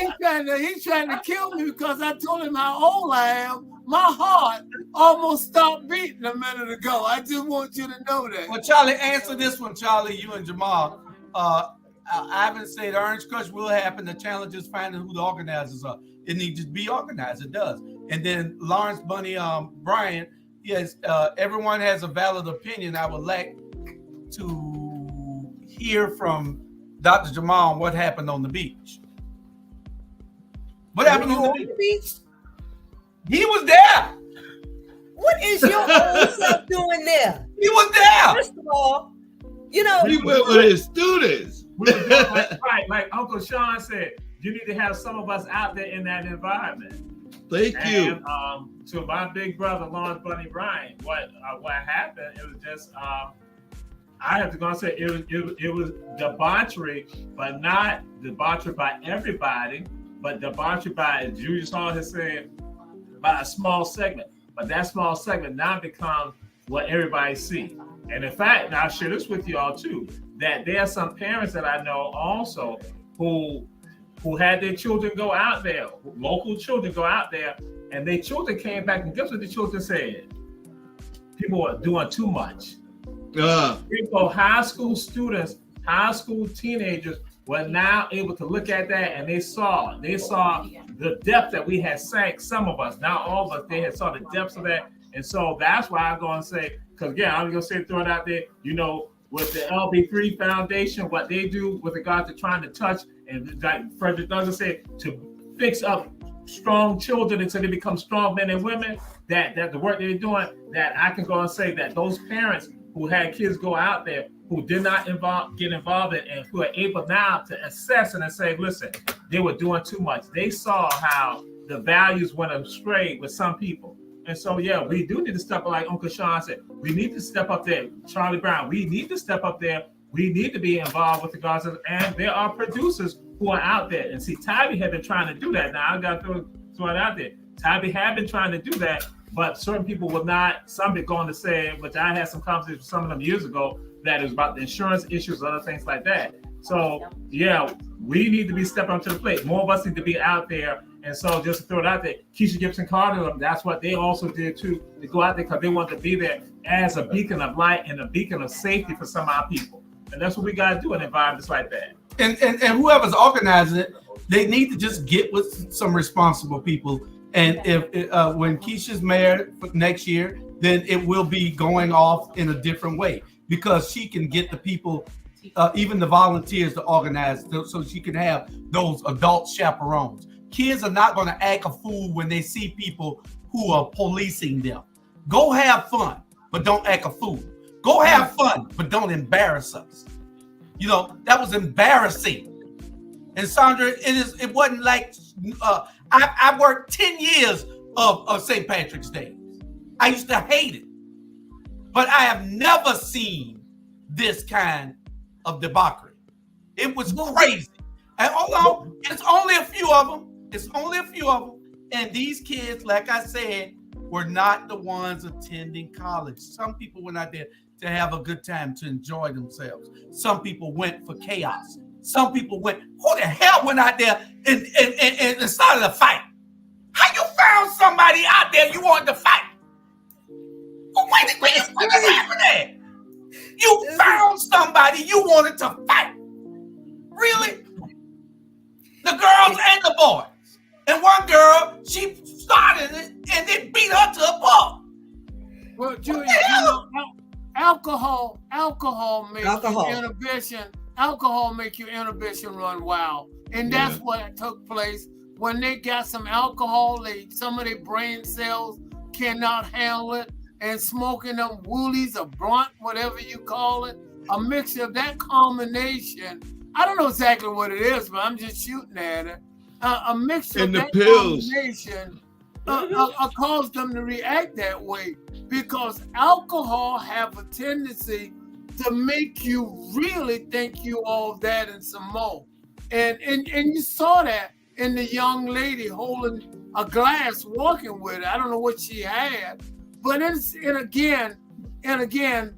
he's trying to kill me because I told him how old I am. My heart almost stopped beating a minute ago. I just want you to know that. Well, Charlie, answer this one, Charlie, you and Jamal. Ivan said Orange Crush will happen. The challenge is finding who the organizers are. It needs to be organized. It does. And then Lawrence Bunny Bryant, yes, everyone has a valid opinion. I would like to hear from Dr. Jamal on what happened on the beach. What happened on the beach? He was there. What is your old self doing there? He was there. First of all, you know, he went with his students. Right, like Uncle Sean said, you need to have some of us out there in that environment. Thank you. To my big brother, Lawrence Bunny Bryant, what happened? It was just I have to go and say it was debauchery, but not debauchery by everybody, but debauchery by, as Julius Hall has said, by a small segment. But that small segment now becomes what everybody see. And in fact, I'll share this with you all too, that there are some parents that I know also who had their children go out there, local children go out there, and their children came back, and guess what the children said? People are doing too much. People, high school students, high school teenagers were now able to look at that, and they saw the depth that we had sank. Some of us, not all of us, they had saw the depths of that. And so that's why I'm going to say, because again, I'm going to say, throw it out there, you know, with the LB3 Foundation, what they do with regard to trying to touch, and like Frederick Douglass said, to fix up strong children until they become strong men and women, that the work they're doing, that I can go and say that those parents who had kids go out there, who did not get involved in, and who are able now to assess and say, listen, they were doing too much. They saw how the values went astray with some people. And so, yeah, we do need to step up, like Uncle Sean said, we need to step up there. Charlie Brown, we need to step up there. We need to be involved with the gods, and there are producers who are out there. And see, Tabby had been trying to do that. Now, I got to throw it out there. Tabby had been trying to do that, but certain people will not. Some are going to say, which I had some conversations with some of them years ago, that it was about the insurance issues, other things like that. So, yeah, we need to be stepping up to the plate. More of us need to be out there. And so just to throw it out there, Keisha Gibson Carter, that's what they also did too, to go out there because they want to be there as a beacon of light and a beacon of safety for some of our people. And that's what we got to do in environments like that. And whoever's organizing it, they need to just get with some responsible people. And if when Keisha's mayor for next year, then it will be going off in a different way because she can get the people, even the volunteers, to organize so she can have those adult chaperones. Kids are not going to act a fool when they see people who are policing them. Go have fun, but don't act a fool. Go have fun, but don't embarrass us. You know, that was embarrassing. And Sandra, it wasn't like I worked 10 years of St. Patrick's Day. I used to hate it. But I have never seen this kind of debauchery. It was crazy. And although it's only a few of them, and these kids, like I said, were not the ones attending college. Some people went out there to have a good time, to enjoy themselves. Some people went for chaos. Some people went, who the hell went out there and started a fight? How you found somebody out there you wanted to fight? What happened there? You found somebody you wanted to fight. Really? The girls and the boys. And one girl, she started it and they beat her to a pulp. Well, Julia, you know, alcohol make your inhibition run wild. And that's what took place when they got some alcohol. Some of their brain cells cannot handle it, and smoking them woolies or blunt, whatever you call it, a mixture of that combination. I don't know exactly what it is, but I'm just shooting at it. A mixture of that combination caused them to react that way, because alcohol have a tendency to make you really think you all that and some more. And you saw that in the young lady holding a glass, walking with it. I don't know what she had, but again,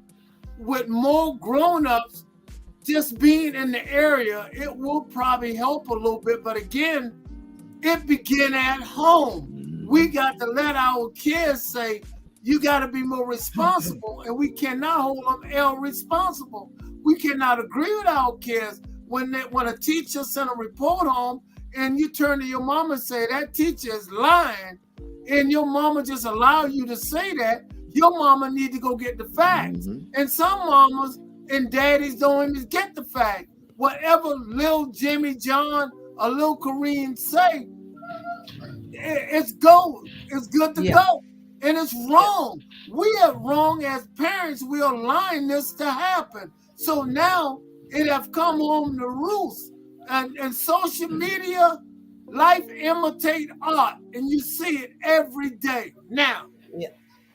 with more grown-ups just being in the area, it will probably help a little bit. But again, it began at home. We got to let our kids say, you got to be more responsible, and we cannot hold them irresponsible. We cannot agree with our kids when a teacher sent a report home and you turn to your mama and say, that teacher is lying, and your mama just allow you to say that, your mama need to go get the facts. And some mamas and daddies don't even get the fact. Whatever little Jimmy John or little Kareem say, it's go. It's good to go. And it's wrong. We are wrong as parents. We are allowing this to happen. So now it have come home to roost. And social media, life imitate art. And you see it every day now.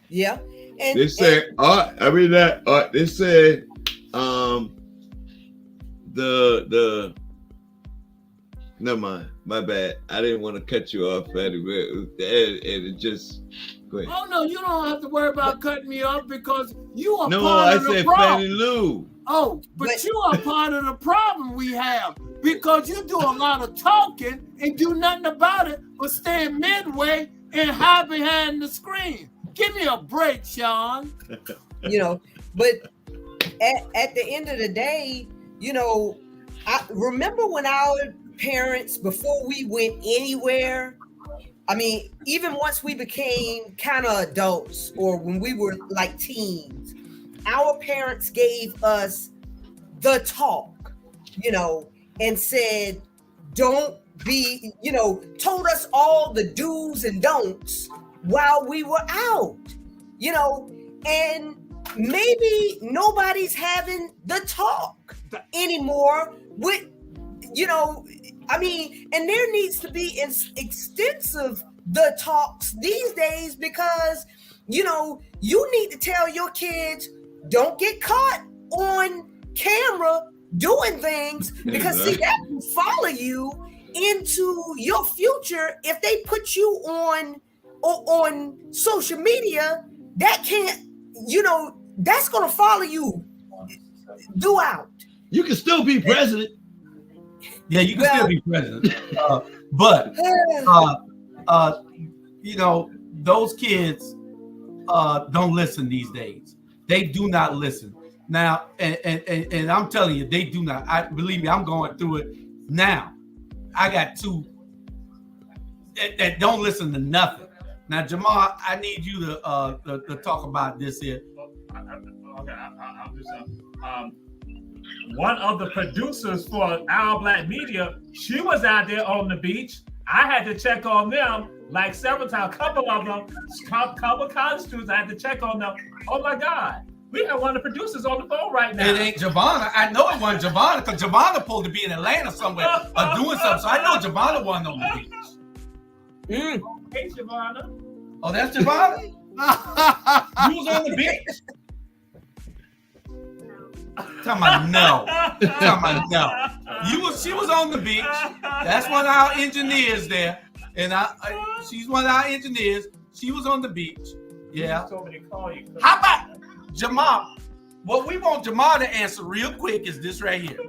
Yeah. And, they say art. I mean that art. They say the Never mind. My bad. I didn't want to cut you off, anyway. And it just go ahead. Oh no, you don't have to worry about cutting me off because you are No, part I of the said problem. Fannie Lou. Oh, but you are part of the problem we have because you do a lot of talking and do nothing about it but stand midway and hide behind the screen. Give me a break, Sean. You know, but at the end of the day, you know, I remember when our parents, before we went anywhere, I mean, even once we became kind of adults or when we were like teens, our parents gave us the talk, you know, and said, don't be, you know, told us all the do's and don'ts while we were out, you know, and maybe nobody's having the talk anymore with, you know, I mean, and there needs to be extensive the talks these days because, you know, you need to tell your kids, don't get caught on camera doing things because see, that will follow you into your future. If they put you on social media, that can't, you know, that's going to follow you throughout. You can still be president. Yeah, you can still be president. But you know, those kids don't listen these days. They do not listen. Now, and I'm telling you, they do not. Believe me, I'm going through it now. I got two that don't listen to nothing. Now, Jamal, I need you to talk about this here. Okay, I'll do something. One of the producers for Our Black Media, she was out there on the beach. I had to check on them like several times. A couple of them, couple college students, I had to check on them. Oh my God. We have one of the producers on the phone right now. It ain't Giovanna. I know it wasn't Giovanna because Giovanna supposed to be in Atlanta somewhere doing something. So I know Giovanna wasn't on the beach. Hey, Giovanna. Oh, that's Giovanna? You was on the beach? Talking about no. Talking about no. She was on the beach. That's one of our engineers there. And she's one of our engineers. She was on the beach. Yeah. How about Jamal? What we want Jamal to answer real quick is this right here.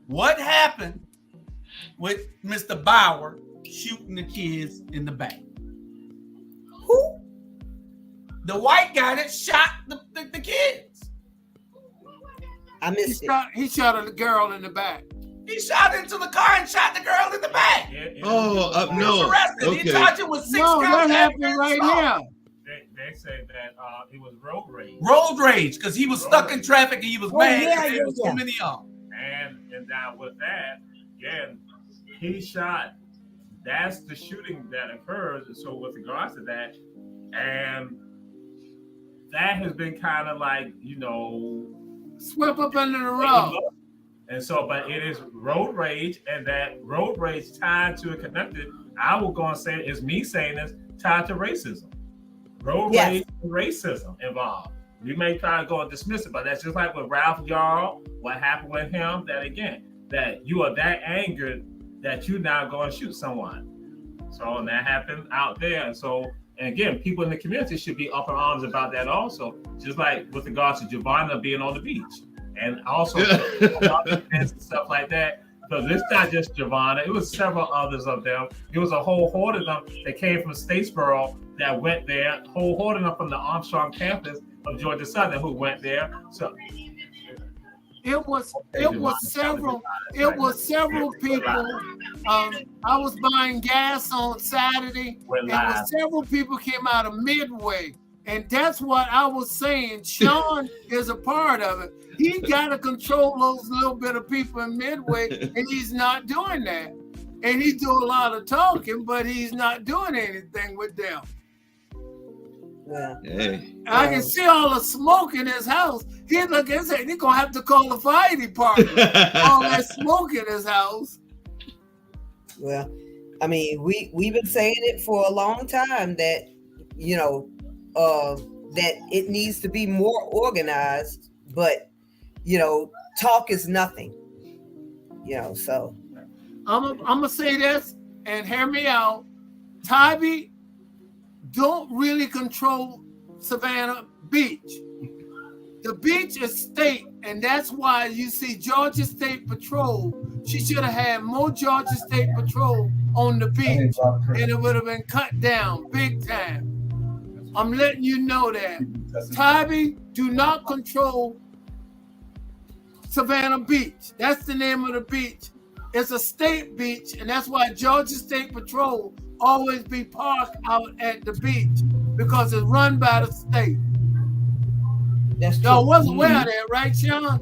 What happened with Mr. Bauer shooting the kids in the back? Who? The white guy that shot the kids. I missed it. He shot a girl in the back. He shot into the car and shot the girl in the back. Oh, He no. was arrested. Okay. He charged him with 6 counts. That happened right now. They say that it was road rage. Road rage, because he was stuck in traffic and he was mad because there was yeah. too many of them. And now with that, again, he shot. That's the shooting that occurs. So with regards to that, and that has been kind of like, you know, swept up under the rug. And so, but it is road rage, and that road rage tied to and connected, I will go and say, is me saying this, tied to racism. Road rage and racism involved. We may try to go and dismiss it, but that's just like with Ralph Yarl, what happened with him, that again, that you are that angered that you now go and shoot someone. So, and that happened out there. And so, and again, people in the community should be up in arms about that also, just like with regards to Giovanna being on the beach. And also and stuff like that. Because it's not just Giovanna, it was several others of them. It was a whole horde of them that came from Statesboro that went there, whole horde of them from the Armstrong campus of Georgia Southern who went there. So it was several people. I was buying gas on Saturday, and several people came out of Midway. And that's what I was saying. Sean is a part of it. He got to control those little bit of people in Midway, and he's not doing that. And he do a lot of talking, but he's not doing anything with them. Yeah. Hey. I can see all the smoke in his house. He look and say he's gonna have to call the fire department. All that smoke in his house. Well, I mean, we've been saying it for a long time that, you know, that it needs to be more organized, but, you know, talk is nothing, you know, so. I'm gonna say this and hear me out. Tybee don't really control Savannah Beach. The beach is state, and that's why you see Georgia State Patrol. She should have had more Georgia State Patrol on the beach, and it would have been cut down big time. I'm letting you know that. Tybee do not control Savannah Beach. That's the name of the beach. It's a state beach, and that's why Georgia State Patrol always be parked out at the beach, because it's run by the state. Y'all wasn't aware of that, right, Sean?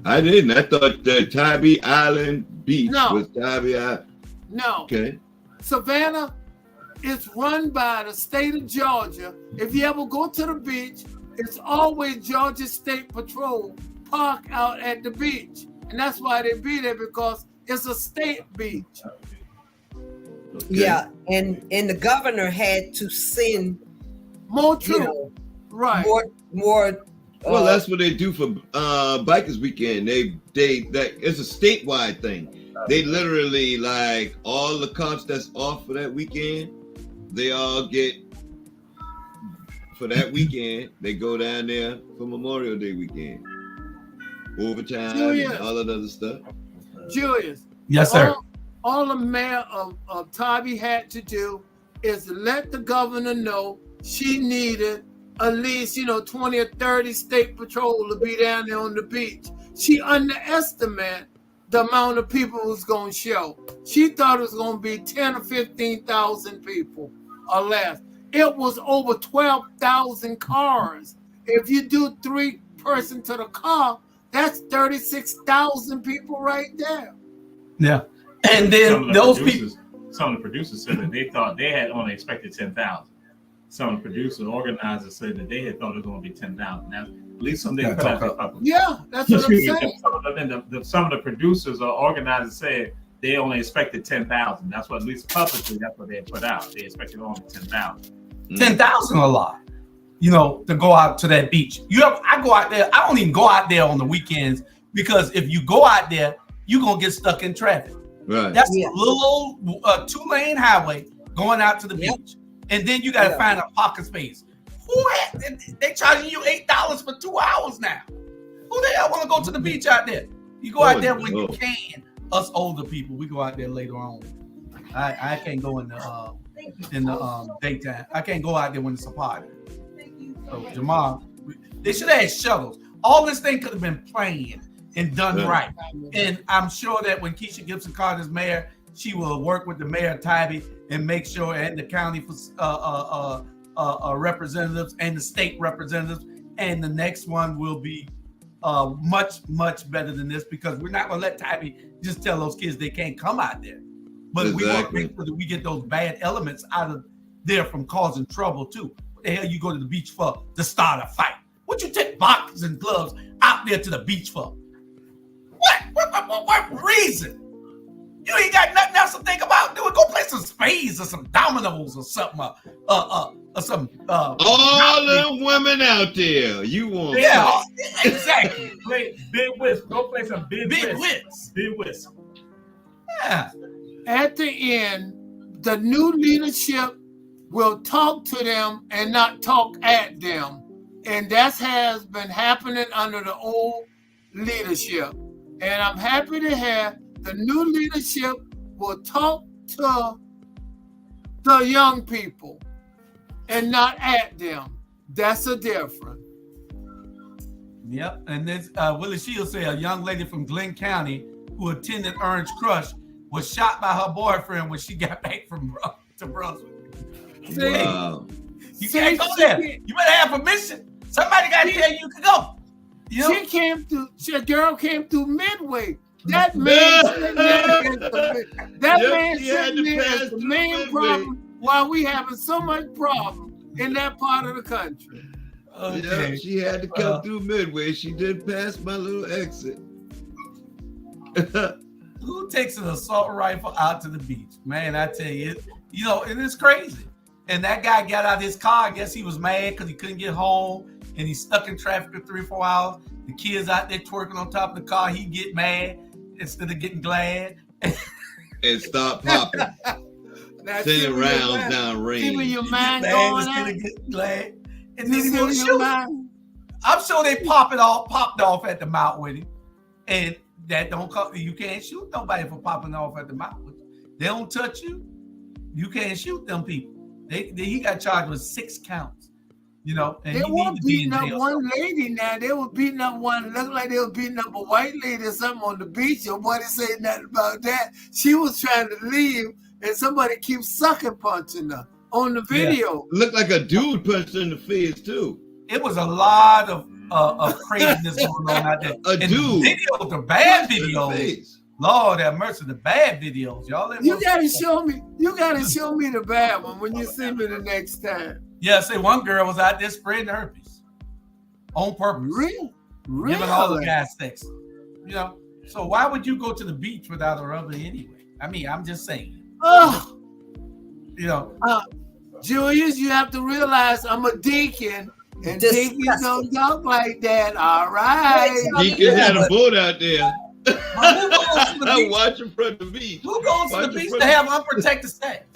I didn't. I thought the Tybee Island Beach was Tybee Island. No. Okay. Savannah is run by the state of Georgia. If you ever go to the beach, it's always Georgia State Patrol park out at the beach. And that's why they be there, because it's a state beach. Okay. Yeah, and the governor had to send more troops. Right. More. Well, that's what they do for Bikers Weekend. That it's a statewide thing. They literally, like, all the cops that's off for that weekend, they all get for that weekend. They go down there for Memorial Day weekend, overtime, Julius. and all that other stuff. Julius. Yes, sir. All the mayor of Tybee had to do is let the governor know she needed at least, 20 or 30 state patrol to be down there on the beach. She underestimated the amount of people who was going to show. She thought it was going to be 10 or 15,000 people or less. It was over 12,000 cars. If you do 3 person to the car, that's 36,000 people right there. Yeah. And then some of the producers said that they thought they had only expected 10,000. Some of the producers, organizers said that they had thought it was going to be 10,000. Now, at least some didn't put out their public. Yeah, that's what I'm saying. Some of the producers or organizers said they only expected 10,000. That's what, at least publicly, that's what they had put out. They expected only 10,000. 10,000 a lot, to go out to that beach. I go out there. I don't even go out there on the weekends, because if you go out there, you're going to get stuck in traffic. Right. That's a little old 2-lane highway going out to the beach. And then you got to find a parking space. They charging you $8 for 2 hours now. Who the hell want to go to the beach out there? You go out there when you can. Us older people, we go out there later on. I can't go in the daytime. I can't go out there when it's a party. So Jamal, they should have had shuttles. All this thing could have been planned and done right. And I'm sure that when Keisha Gibson Carter's mayor, she will work with the mayor of Tybee and make sure, and the county representatives and the state representatives, and the next one will be much, much better than this, because we're not going to let Tybee just tell those kids they can't come out there. But we want to make sure that we get those bad elements out of there from causing trouble too. What the hell you go to the beach for? To start a fight? What you take boxes and gloves out there to the beach for? What reason? You ain't got nothing else to think about doing. Go play some spades or some dominoes or something. All them women out there, you want? Yeah, exactly. Play big whist. Go play some big whist. Big whist. Yeah. At the end, the new leadership will talk to them and not talk at them, and that has been happening under the old leadership. And I'm happy to have the new leadership will talk to the young people and not at them. That's a difference. Yep. And this Willie Shields said a young lady from Glenn County who attended Orange Crush was shot by her boyfriend when she got back to Brunswick. Wow. You can't go there. You better have permission. Somebody got to tell you can go. A girl came through Midway. That man sitting there is the main problem why we having so much problem in that part of the country. Okay. Yeah, she had to come through Midway. She did pass my little exit. Who takes an assault rifle out to the beach? Man, I tell you, and it's crazy. And that guy got out of his car. I guess he was mad because he couldn't get home, and he's stuck in traffic for 3 or 4 hours. The kids out there twerking on top of the car. He get mad. instead of getting glad. And start popping. Sending rounds down range. See where your mind going going at? Get glad. And You then see he'll where your shoot. mind- I'm sure they popped off at the mouth with him. And that don't come, you can't shoot nobody for popping off at the mouth with you. They don't touch you. You can't shoot them people. He got charged with 6 counts. You know, and They he were need to be in beating up jail. one lady now. They were beating up one, looked like they were beating up a white lady or something on the beach. Nobody said nothing about that. She was trying to leave, and somebody keeps sucker punching her on the video. Looked like a dude punched her in the face too. It was a lot of craziness going on out there. A dude. The videos, the bad punched her in the videos. face. Lord have mercy, the bad videos, y'all. You gotta show me the bad one when you see me the next time. Yeah, say one girl was out there spreading herpes on purpose. Really? Giving all the guys sex. You know, so why would you go to the beach without a rubber anyway? I mean, I'm just saying. Oh, You know, Julius, you have to realize I'm a deacon, and Disgusting. deacons don't talk like that. All right. Deacon had a boat out there. who goes to the beach? Watching from the beach. Who goes to the Watching beach from to the have beach. unprotected sex?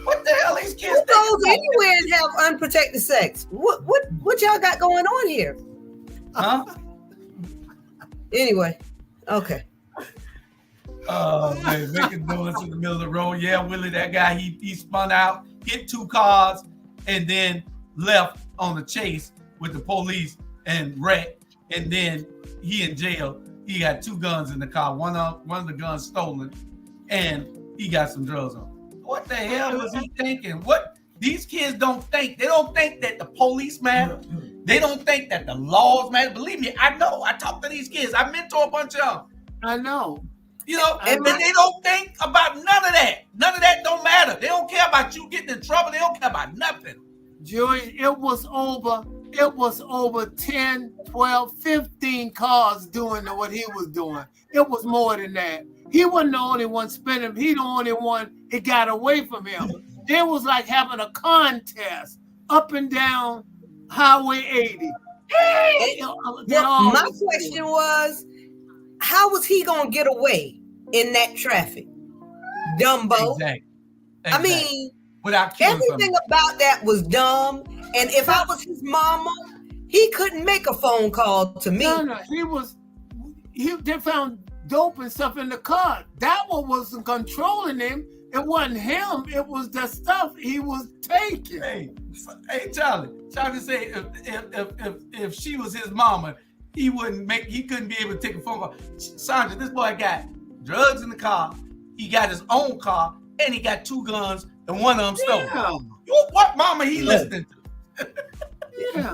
What the hell these kids Who think goes about? anywhere and have unprotected sex? What y'all got going on here? Huh? Anyway, okay. Oh man, making noise in the middle of the road. Yeah, Willie, that guy, he spun out, hit 2 cars, and then left on the chase with the police and wrecked. And then he in jail. He got 2 guns in the car. One of the guns stolen, and he got some drugs on. What the hell was he thinking? What these kids don't think. They don't think that the police matter. They don't think that the laws matter. Believe me, I know. I talk to these kids. I mentor a bunch of them. I know. You know, and they don't think about none of that. None of that don't matter. They don't care about you getting in trouble. They don't care about nothing. Joey, it was over 10, 12, 15 cars doing what he was doing. It was more than that. He wasn't the only one spinning. He the only one it got away from him. It was like having a contest up and down Highway 80. My question was, how was he gonna get away in that traffic? Dumbo. Exactly. I mean, without killing everything about that was dumb. And if I was his mama, he couldn't make a phone call to me. No, they found dope and stuff in the car. That one wasn't controlling him. It wasn't him. It was the stuff he was taking. Hey, Charlie said if she was his mama, he couldn't be able to take a phone call. Sandra, this boy got drugs in the car. He got his own car, and he got 2 guns, and one of them stolen. What mama he listening to?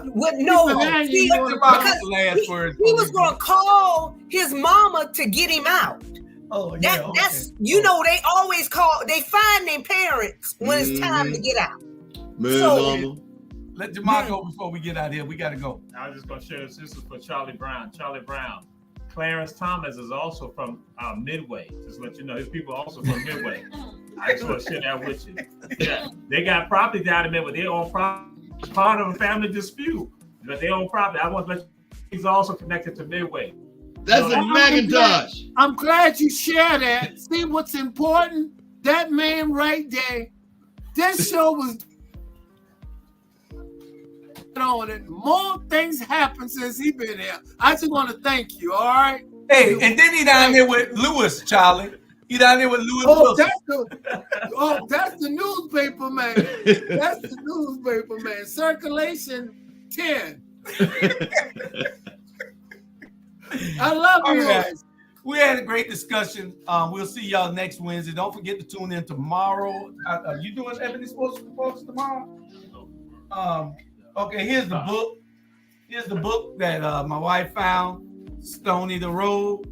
With no, because he was going to call his mama to get him out. Oh, yeah. That's they always they find their parents when it's time to get out. So, let Jamal go before we get out of here. We got to go. I was just going to share this. This is for Charlie Brown. Charlie Brown. Clarence Thomas is also from Midway. Just to let you know, his people are also from Midway. I just want to share that with you. Yeah, they got property down in Midway. They own property. Part of a family dispute, but they own property. I want to let you, he's also connected to Midway. That's a Macintosh. I'm glad you share that. See what's important? That man right there. This show was on it. More things happened since he been here. I just want to thank you. All right. Hey, and then he down there with Lewis, Charlie. He down there with Lewis. That's the newspaper man. That's the newspaper man. Circulation 10. I love you guys. We had a great discussion. We'll see y'all next Wednesday. Don't forget to tune in tomorrow. Are you doing Ebony Sports Reports tomorrow? Okay, here's the book. Here's the book that my wife found, Stony the Road.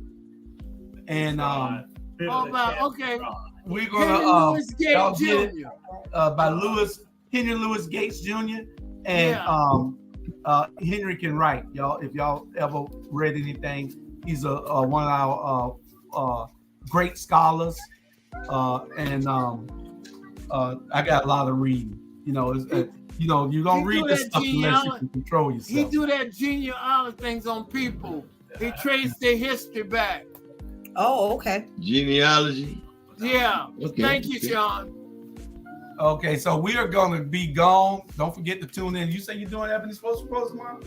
And okay. We're gonna y'all get it by Henry Louis Gates Jr. And Henry can write, y'all. If y'all ever read anything, he's one of our great scholars. And I got a lot of reading. You know, you don't read this stuff unless you can control yourself. He do that genealogy things on people. He traced their history back. Oh, okay. Genealogy. Yeah. Okay. Thank you, Sean. Okay, so we are going to be gone. Don't forget to tune in. You say you're doing Ebony's Supposed to tomorrow?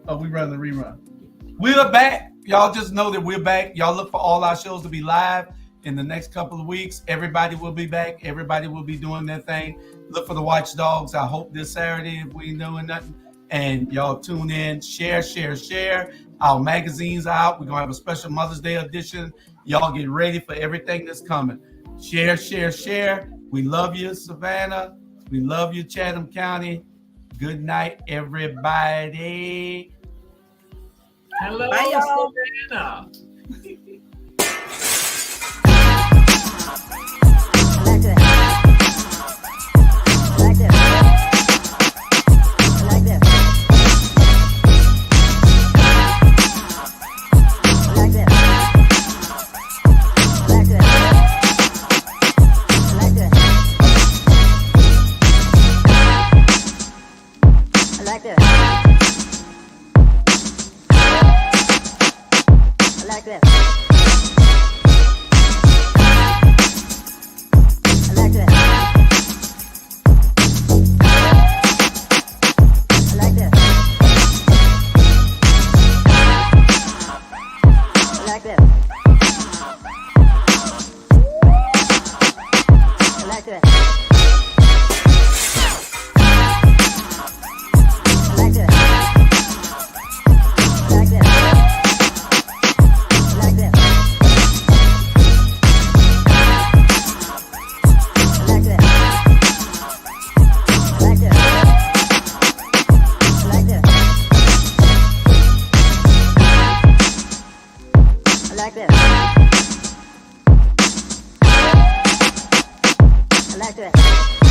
Oh, we running the rerun. We're back. Y'all just know that we're back. Y'all look for all our shows to be live in the next couple of weeks. Everybody will be back. Everybody will be doing their thing. Look for the Watchdogs. I hope this Saturday if we ain't doing nothing. And y'all tune in, share. Our magazines are out. We're going to have a special Mother's Day edition. Y'all get ready for everything that's coming. Share. We love you, Savannah. We love you, Chatham County. Good night, everybody. Hello, Bye, y'all. Savannah. I like that.